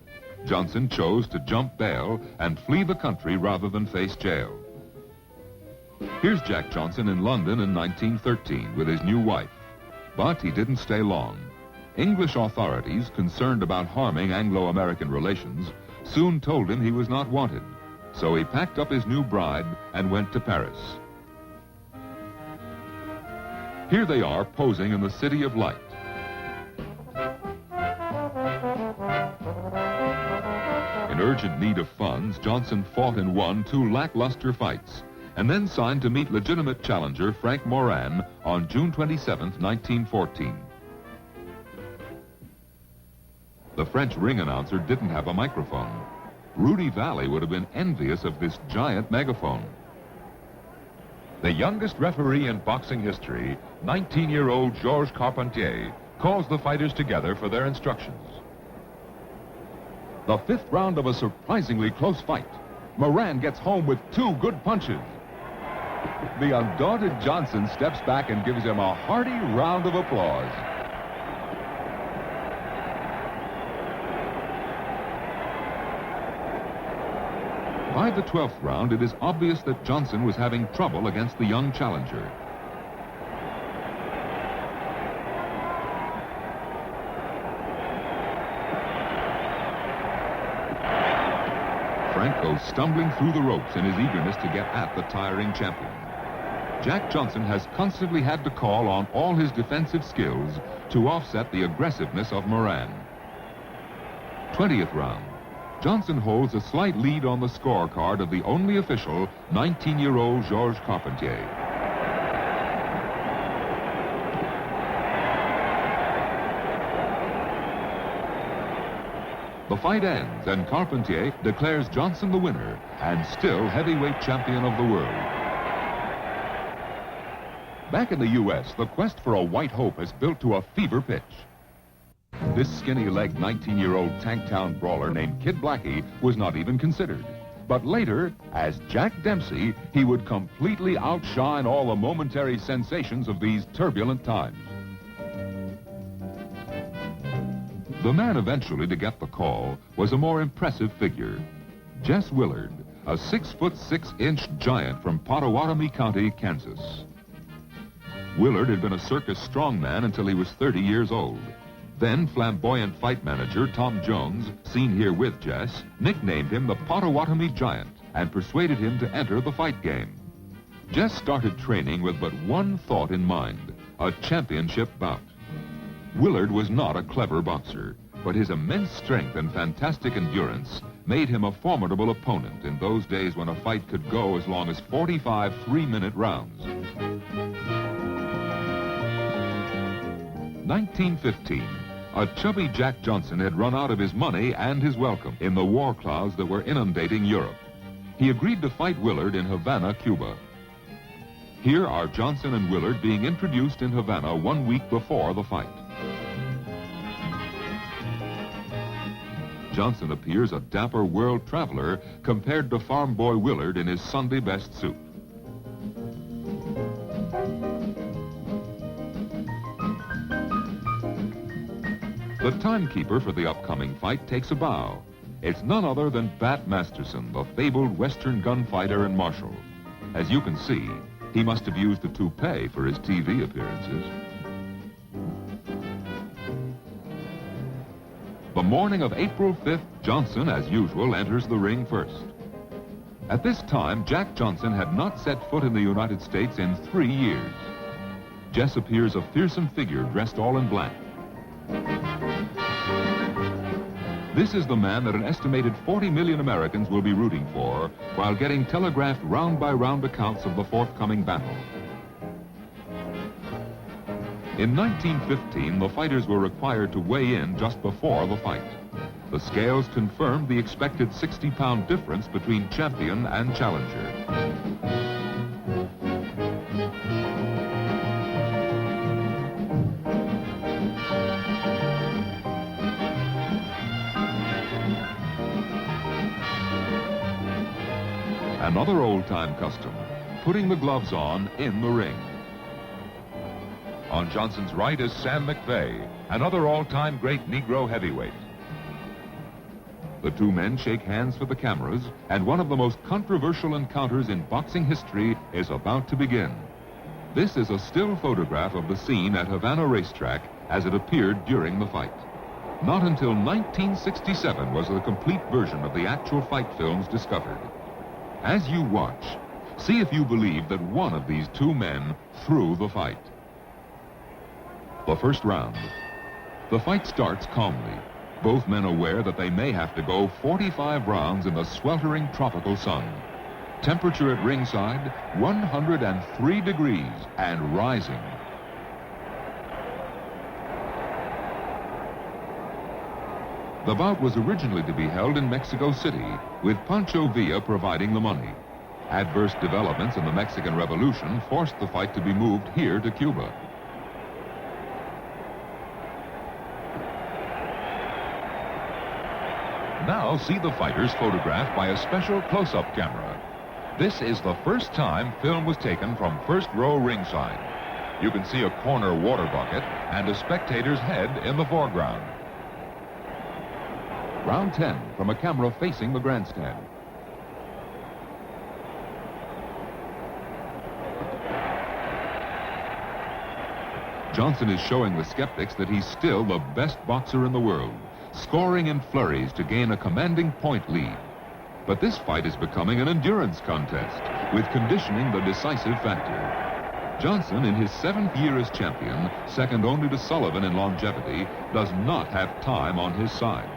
Johnson chose to jump bail and flee the country rather than face jail. Here's Jack Johnson in London in 1913 with his new wife. But he didn't stay long. English authorities, concerned about harming Anglo-American relations, soon told him he was not wanted. So he packed up his new bride and went to Paris. Here they are posing in the City of Light. In urgent need of funds, Johnson fought and won 2 lackluster fights, and then signed to meet legitimate challenger Frank Moran on June 27, 1914. The French ring announcer didn't have a microphone. Rudy Valley would have been envious of this giant megaphone. The youngest referee in boxing history, 19-year-old Georges Carpentier, calls the fighters together for their instructions. The 5th round of a surprisingly close fight. Moran gets home with 2 good punches. The undaunted Johnson steps back and gives him a hearty round of applause. By the 12th round, it is obvious that Johnson was having trouble against the young challenger. Frank goes stumbling through the ropes in his eagerness to get at the tiring champion. Jack Johnson has constantly had to call on all his defensive skills to offset the aggressiveness of Moran. 20th round. Johnson holds a slight lead on the scorecard of the only official, 19-year-old Georges Carpentier. The fight ends, and Carpentier declares Johnson the winner and still heavyweight champion of the world. Back in the U.S., the quest for a white hope has built to a fever pitch. This skinny-legged 19-year-old Tanktown brawler named Kid Blackie was not even considered. But later, as Jack Dempsey, he would completely outshine all the momentary sensations of these turbulent times. The man eventually to get the call was a more impressive figure. Jess Willard, a 6'6" giant from Pottawatomie County, Kansas. Willard had been a circus strongman until he was 30 years old. Then flamboyant fight manager Tom Jones, seen here with Jess, nicknamed him the Pottawatomie Giant and persuaded him to enter the fight game. Jess started training with but one thought in mind, a championship bout. Willard was not a clever boxer, but his immense strength and fantastic endurance made him a formidable opponent in those days when a fight could go as long as 45 3-minute rounds. 1915. A chubby Jack Johnson had run out of his money and his welcome in the war clouds that were inundating Europe. He agreed to fight Willard in Havana, Cuba. Here are Johnson and Willard being introduced in Havana 1 week before the fight. Johnson appears a dapper world traveler compared to farm boy Willard in his Sunday best suit. The timekeeper for the upcoming fight takes a bow. It's none other than Bat Masterson, the fabled Western gunfighter and marshal. As you can see, he must have used a toupee for his TV appearances. The morning of April 5th, Johnson, as usual, enters the ring first. At this time, Jack Johnson had not set foot in the United States in 3 years. Jess appears a fearsome figure dressed all in black. This is the man that an estimated 40 million Americans will be rooting for while getting telegraphed round-by-round accounts of the forthcoming battle. In 1915, the fighters were required to weigh in just before the fight. The scales confirmed the expected 60-pound difference between champion and challenger. Another old-time custom, putting the gloves on in the ring. On Johnson's right is Sam McVeigh, another all-time great Negro heavyweight. The two men shake hands for the cameras, and one of the most controversial encounters in boxing history is about to begin. This is a still photograph of the scene at Havana Racetrack as it appeared during the fight. Not until 1967 was the complete version of the actual fight films discovered. As you watch, see if you believe that one of these two men threw the fight. The first round. The fight starts calmly, both men aware that they may have to go 45 rounds in the sweltering tropical sun. Temperature at ringside, 103 degrees and rising. The bout was originally to be held in Mexico City, with Pancho Villa providing the money. Adverse developments in the Mexican Revolution forced the fight to be moved here to Cuba. Now see the fighters photographed by a special close-up camera. This is the first time film was taken from first row ringside. You can see a corner water bucket and a spectator's head in the foreground. Round 10 from a camera facing the grandstand. Johnson is showing the skeptics that he's still the best boxer in the world, scoring in flurries to gain a commanding point lead. But this fight is becoming an endurance contest, with conditioning the decisive factor. Johnson, in his 7th year as champion, second only to Sullivan in longevity, does not have time on his side.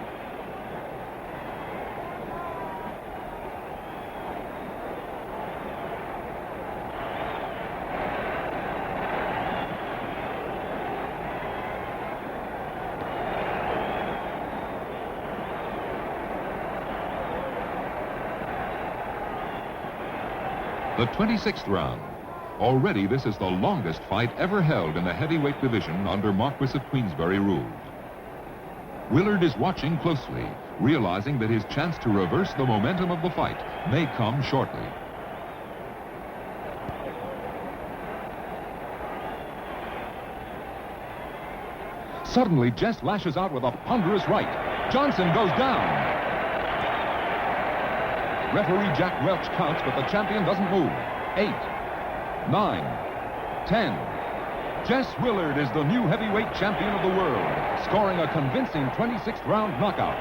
The 26th round. Already this is the longest fight ever held in the heavyweight division under Marquis of Queensberry rules. Willard is watching closely, realizing that his chance to reverse the momentum of the fight may come shortly. Suddenly, Jess lashes out with a ponderous right. Johnson goes down. Referee Jack Welch counts, but the champion doesn't move. 8, 9, 10. Jess Willard is the new heavyweight champion of the world, scoring a convincing 26th round knockout.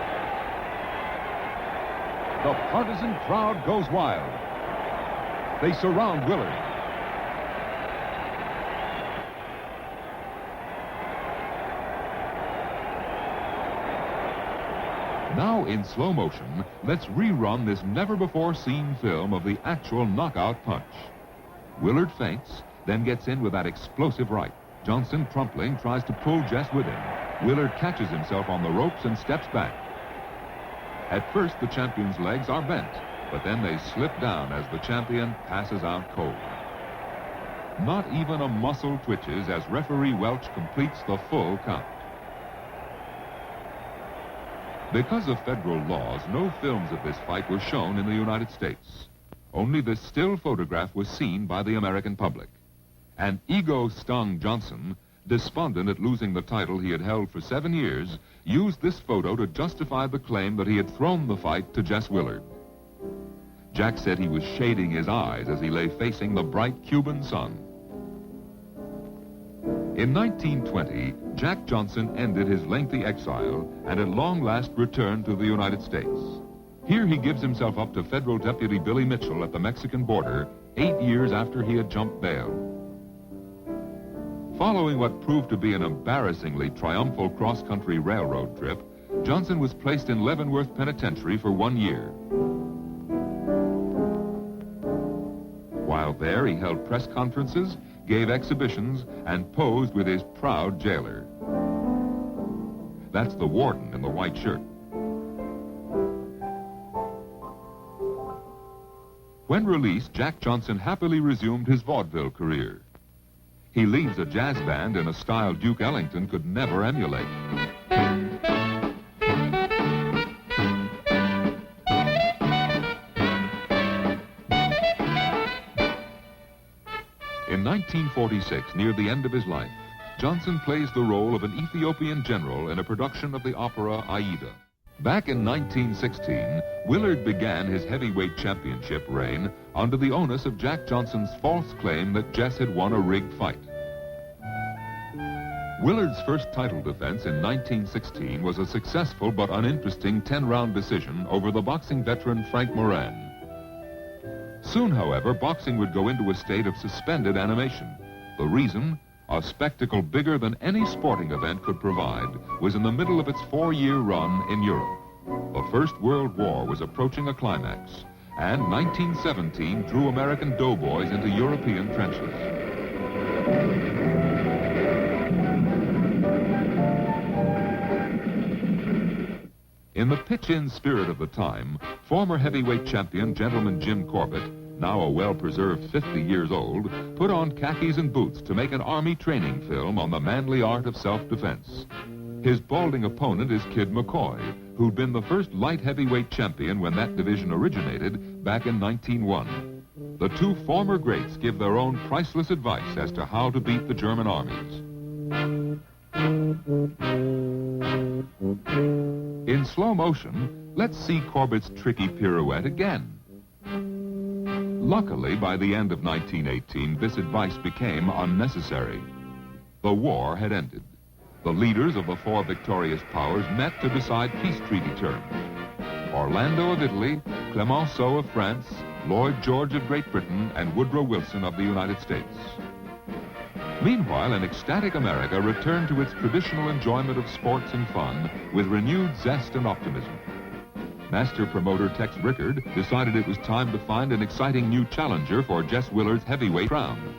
The partisan crowd goes wild. They surround Willard. Now in slow motion, let's rerun this never-before-seen film of the actual knockout punch. Willard feints, then gets in with that explosive right. Johnson, crumpling, tries to pull Jess with him. Willard catches himself on the ropes and steps back. At first, the champion's legs are bent, but then they slip down as the champion passes out cold. Not even a muscle twitches as referee Welch completes the full count. Because of federal laws, no films of this fight were shown in the United States. Only this still photograph was seen by the American public. And ego-stung Johnson, despondent at losing the title he had held for 7 years, used this photo to justify the claim that he had thrown the fight to Jess Willard. Jack said he was shading his eyes as he lay facing the bright Cuban sun. In 1920, Jack Johnson ended his lengthy exile and at long last returned to the United States. Here he gives himself up to federal deputy Billy Mitchell at the Mexican border 8 years after he had jumped bail. Following what proved to be an embarrassingly triumphal cross-country railroad trip, Johnson was placed in Leavenworth Penitentiary for 1 year. While there, he held press conferences, gave exhibitions, and posed with his proud jailer. That's the warden in the white shirt. When released, Jack Johnson happily resumed his vaudeville career. He leads a jazz band in a style Duke Ellington could never emulate. In 1946, near the end of his life, Johnson plays the role of an Ethiopian general in a production of the opera Aida. Back in 1916, Willard began his heavyweight championship reign under the onus of Jack Johnson's false claim that Jess had won a rigged fight. Willard's first title defense in 1916 was a successful but uninteresting 10-round decision over the boxing veteran Frank Moran. Soon, however, boxing would go into a state of suspended animation. The reason? A spectacle bigger than any sporting event could provide was in the middle of its 4-year run in Europe. The First World War was approaching a climax, and 1917 drew American doughboys into European trenches. In the pitch-in spirit of the time, former heavyweight champion Gentleman Jim Corbett, now a well-preserved 50 years old, put on khakis and boots to make an Army training film on the manly art of self-defense. His balding opponent is Kid McCoy, who'd been the first light heavyweight champion when that division originated back in 1901. The two former greats give their own priceless advice as to how to beat the German armies. In slow motion, let's see Corbett's tricky pirouette again. Luckily, by the end of 1918, this advice became unnecessary. The war had ended. The leaders of the four victorious powers met to decide peace treaty terms. Orlando of Italy, Clemenceau of France, Lloyd George of Great Britain, and Woodrow Wilson of the United States. Meanwhile, an ecstatic America returned to its traditional enjoyment of sports and fun with renewed zest and optimism. Master promoter Tex Rickard decided it was time to find an exciting new challenger for Jess Willard's heavyweight crown.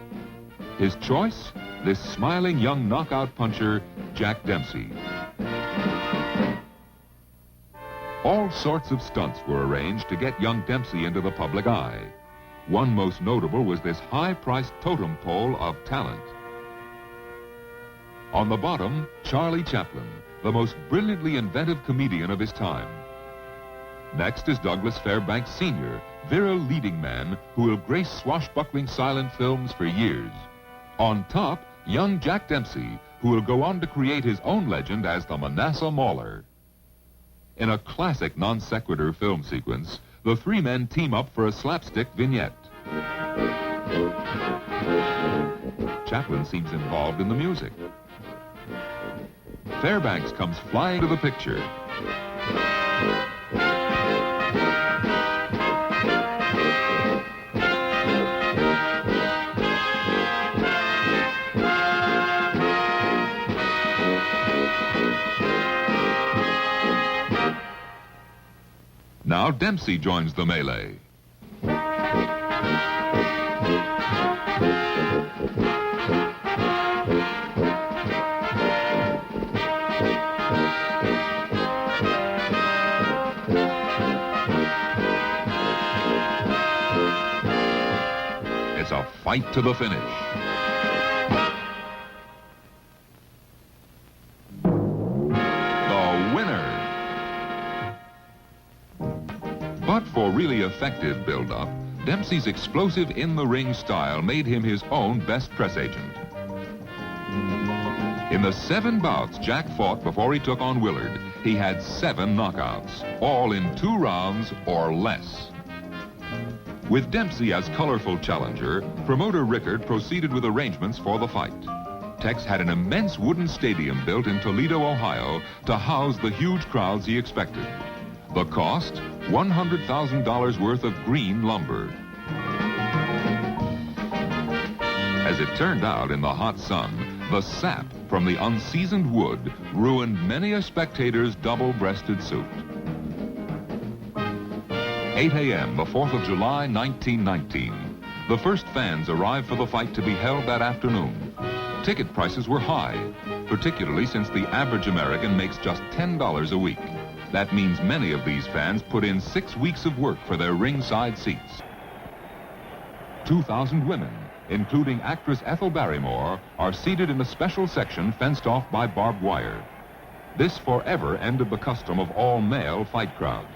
His choice? This smiling young knockout puncher, Jack Dempsey. All sorts of stunts were arranged to get young Dempsey into the public eye. One most notable was this high-priced totem pole of talent. On the bottom, Charlie Chaplin, the most brilliantly inventive comedian of his time. Next is Douglas Fairbanks Sr., virile leading man who will grace swashbuckling silent films for years. On top, young Jack Dempsey, who will go on to create his own legend as the Manasseh Mauler. In a classic non-sequitur film sequence, the three men team up for a slapstick vignette. Chaplin seems involved in the music. Fairbanks comes flying to the picture. Now Dempsey joins the melee. It's a fight to the finish. But for really effective build-up, Dempsey's explosive in-the-ring style made him his own best press agent. In the 7 bouts Jack fought before he took on Willard, he had 7 knockouts, all in 2 rounds or less. With Dempsey as colorful challenger, promoter Rickard proceeded with arrangements for the fight. Tex had an immense wooden stadium built in Toledo, Ohio, to house the huge crowds he expected. The cost? $100,000 worth of green lumber. As it turned out in the hot sun, the sap from the unseasoned wood ruined many a spectator's double-breasted suit. 8 a.m., the 4th of July, 1919. The first fans arrived for the fight to be held that afternoon. Ticket prices were high, particularly since the average American makes just $10 a week. That means many of these fans put in 6 weeks of work for their ringside seats. 2,000 women, including actress Ethel Barrymore, are seated in a special section fenced off by barbed wire. This forever ended the custom of all male fight crowds.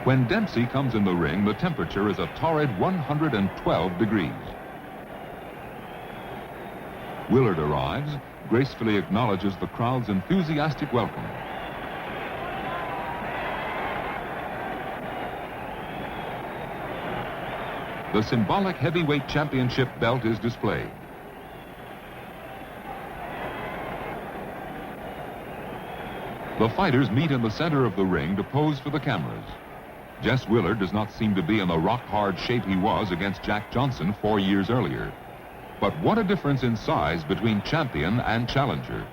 When Dempsey comes in the ring, the temperature is a torrid 112 degrees. Willard arrives, gracefully acknowledges the crowd's enthusiastic welcome. The symbolic heavyweight championship belt is displayed. The fighters meet in the center of the ring to pose for the cameras. Jess Willard does not seem to be in the rock-hard shape he was against Jack Johnson 4 years earlier. But what a difference in size between champion and challenger.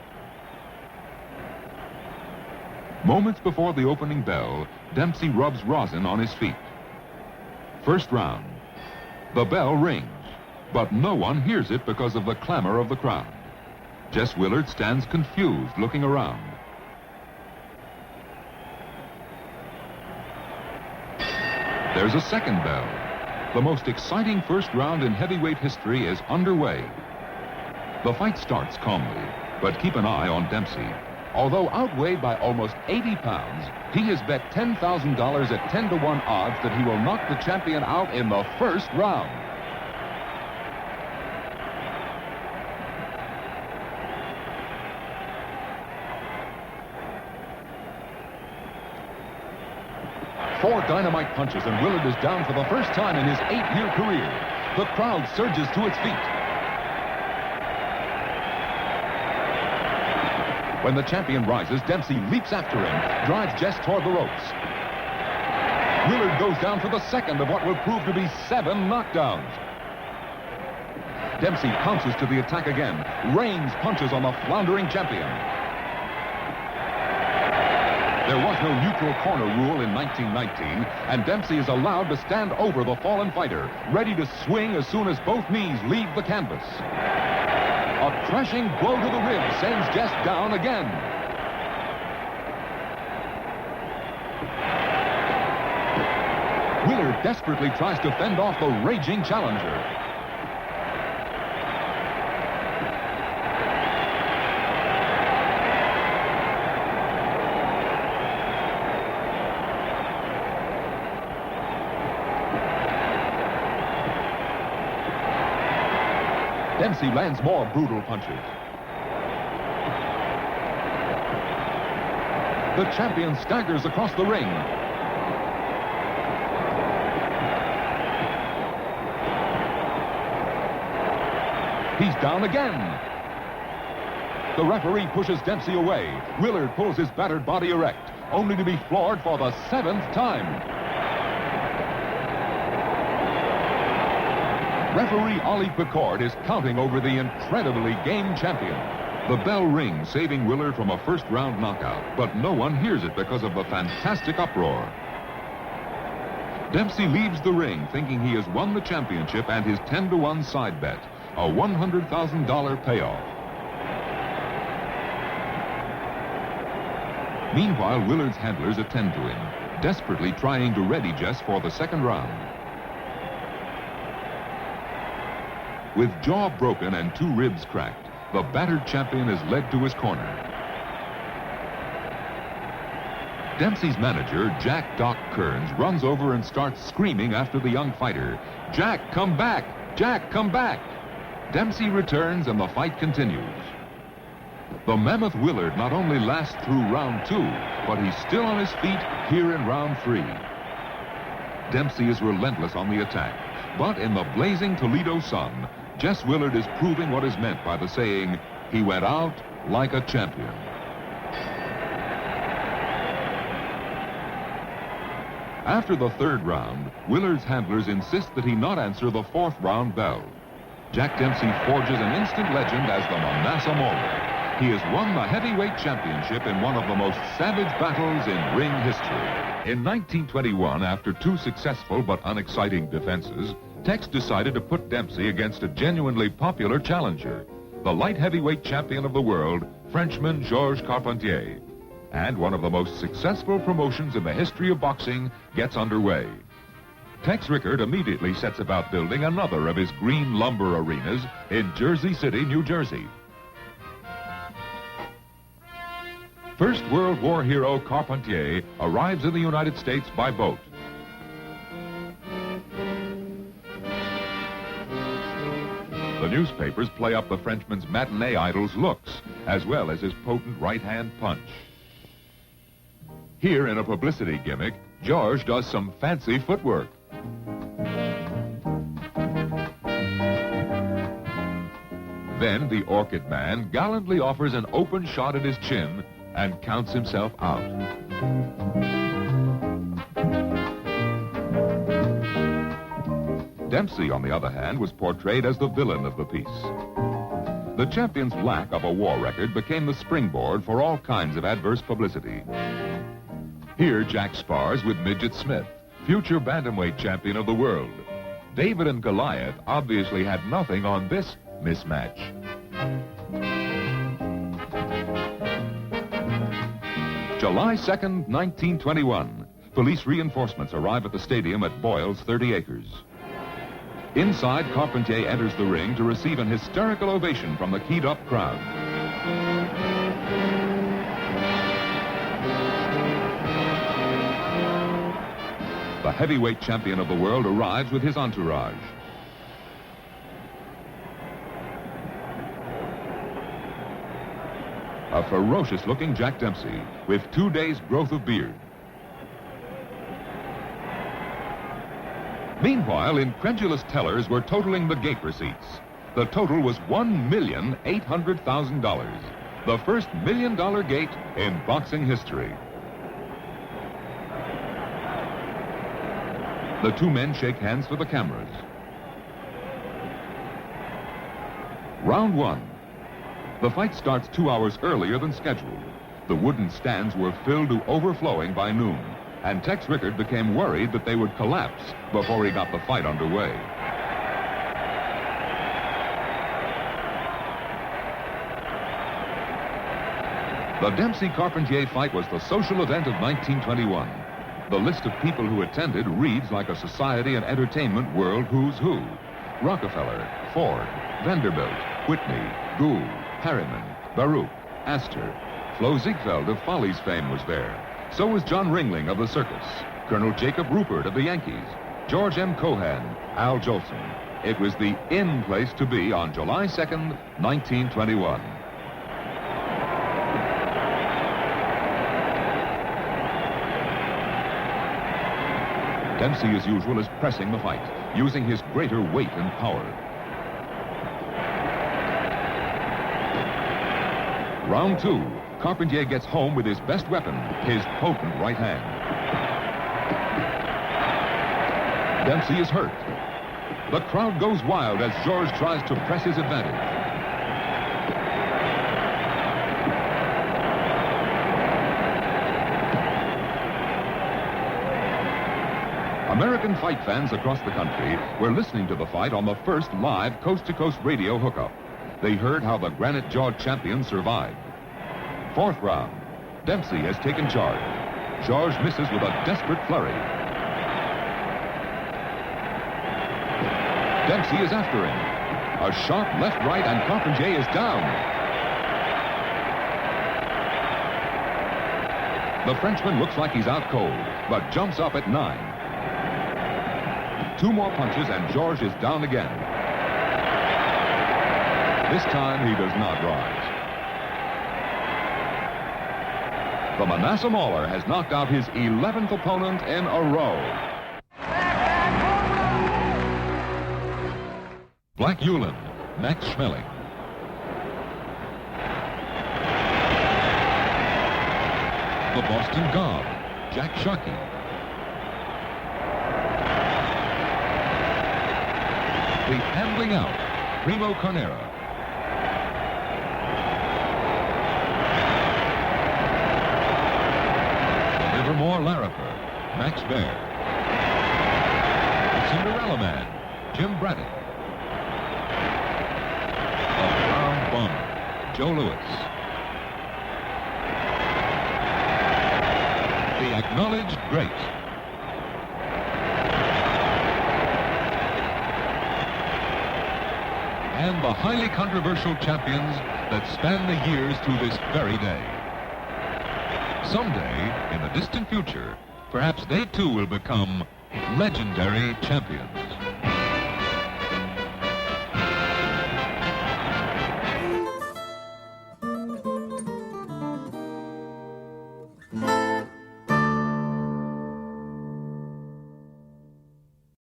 Moments before the opening bell, Dempsey rubs rosin on his feet. First round. The bell rings, but no one hears it because of the clamor of the crowd. Jess Willard stands confused, looking around. There's a second bell. The most exciting first round in heavyweight history is underway. The fight starts calmly, but keep an eye on Dempsey. Although outweighed by almost 80 pounds, he has bet $10,000 at 10-to-1 odds that he will knock the champion out in the first round. Four dynamite punches, and Willard is down for the first time in his 8-year career. The crowd surges to its feet. When the champion rises, Dempsey leaps after him, drives Jess toward the ropes. Willard goes down for the second of what will prove to be 7 knockdowns. Dempsey pounces to the attack again, rains punches on the floundering champion. There was no neutral corner rule in 1919, and Dempsey is allowed to stand over the fallen fighter, ready to swing as soon as both knees leave the canvas. A crashing blow to the ribs sends Jess down again. Willard desperately tries to fend off the raging challenger. Dempsey lands more brutal punches. The champion staggers across the ring. He's down again. The referee pushes Dempsey away. Willard pulls his battered body erect, only to be floored for the 7th time. Referee Ollie Picord is counting over the incredibly game champion. The bell rings, saving Willard from a first-round knockout, but no one hears it because of the fantastic uproar. Dempsey leaves the ring thinking he has won the championship and his 10-to-1 side bet, a $100,000 payoff. Meanwhile, Willard's handlers attend to him, desperately trying to ready Jess for the second round. With jaw broken and 2 ribs cracked, the battered champion is led to his corner. Dempsey's manager, Jack Doc Kearns, runs over and starts screaming after the young fighter. "Jack, come back! Jack, come back!" Dempsey returns and the fight continues. The mammoth Willard not only lasts through round 2, but he's still on his feet here in round 3. Dempsey is relentless on the attack, but in the blazing Toledo sun, Jess Willard is proving what is meant by the saying, he went out like a champion. After the 3rd round, Willard's handlers insist that he not answer the 4th round bell. Jack Dempsey forges an instant legend as the Manasseh Mole. He has won the heavyweight championship in one of the most savage battles in ring history. In 1921, after 2 successful but unexciting defenses, Tex decided to put Dempsey against a genuinely popular challenger, the light heavyweight champion of the world, Frenchman Georges Carpentier. And one of the most successful promotions in the history of boxing gets underway. Tex Rickard immediately sets about building another of his green lumber arenas in Jersey City, New Jersey. First World War hero Carpentier arrives in the United States by boat. The newspapers play up the Frenchman's matinee idol's looks, as well as his potent right-hand punch. Here, in a publicity gimmick, George does some fancy footwork. Then the Orchid Man gallantly offers an open shot at his chin, and counts himself out. Dempsey, on the other hand, was portrayed as the villain of the piece. The champion's lack of a war record became the springboard for all kinds of adverse publicity. Here, Jack spars with Midget Smith, future bantamweight champion of the world. David and Goliath obviously had nothing on this mismatch. July 2nd, 1921. Police reinforcements arrive at the stadium at Boyle's 30 acres. Inside, Carpentier enters the ring to receive an hysterical ovation from the keyed-up crowd. The heavyweight champion of the world arrives with his entourage. A ferocious-looking Jack Dempsey with 2 days' growth of beard. Meanwhile, incredulous tellers were totaling the gate receipts. The total was $1,800,000, the first $1 million gate in boxing history. The two men shake hands for the cameras. Round one. The fight starts 2 hours earlier than scheduled. The wooden stands were filled to overflowing by noon, and Tex Rickard became worried that they would collapse before he got the fight underway. The Dempsey-Carpentier fight was the social event of 1921. The list of people who attended reads like a society and entertainment world who's who. Rockefeller, Ford, Vanderbilt, Whitney, Gould, Harriman, Baruch, Astor. Flo Ziegfeld of Follies fame was there. So was John Ringling of the Circus, Colonel Jacob Rupert of the Yankees, George M. Cohan, Al Jolson. It was the in place to be on July 2nd, 1921. Dempsey, as usual, is pressing the fight, using his greater weight and power. Round two. Carpentier gets home with his best weapon, his potent right hand. Dempsey is hurt. The crowd goes wild as George tries to press his advantage. American fight fans across the country were listening to the fight on the first live coast-to-coast radio hookup. They heard how the granite-jawed champion survived. Fourth round. Dempsey has taken charge. George misses with a desperate flurry. Dempsey is after him. A sharp left-right and Carpentier is down. The Frenchman looks like he's out cold, but jumps up at 9. 2 more punches and George is down again. This time he does not rise. The Manasseh Mauler has knocked out his 11th opponent in a row. Black Hewlin, Max Schmeling. The Boston Gob, Jack Sharkey. The Ambling Out, Primo Carnera. The Livermore Lariper, Max Baer. The Cinderella Man, Jim Braddock. The Brown Bomber, Joe Louis. The Acknowledged Great. And the highly controversial champions that span the years to this very day. Someday, in the distant future, perhaps they too will become legendary champions.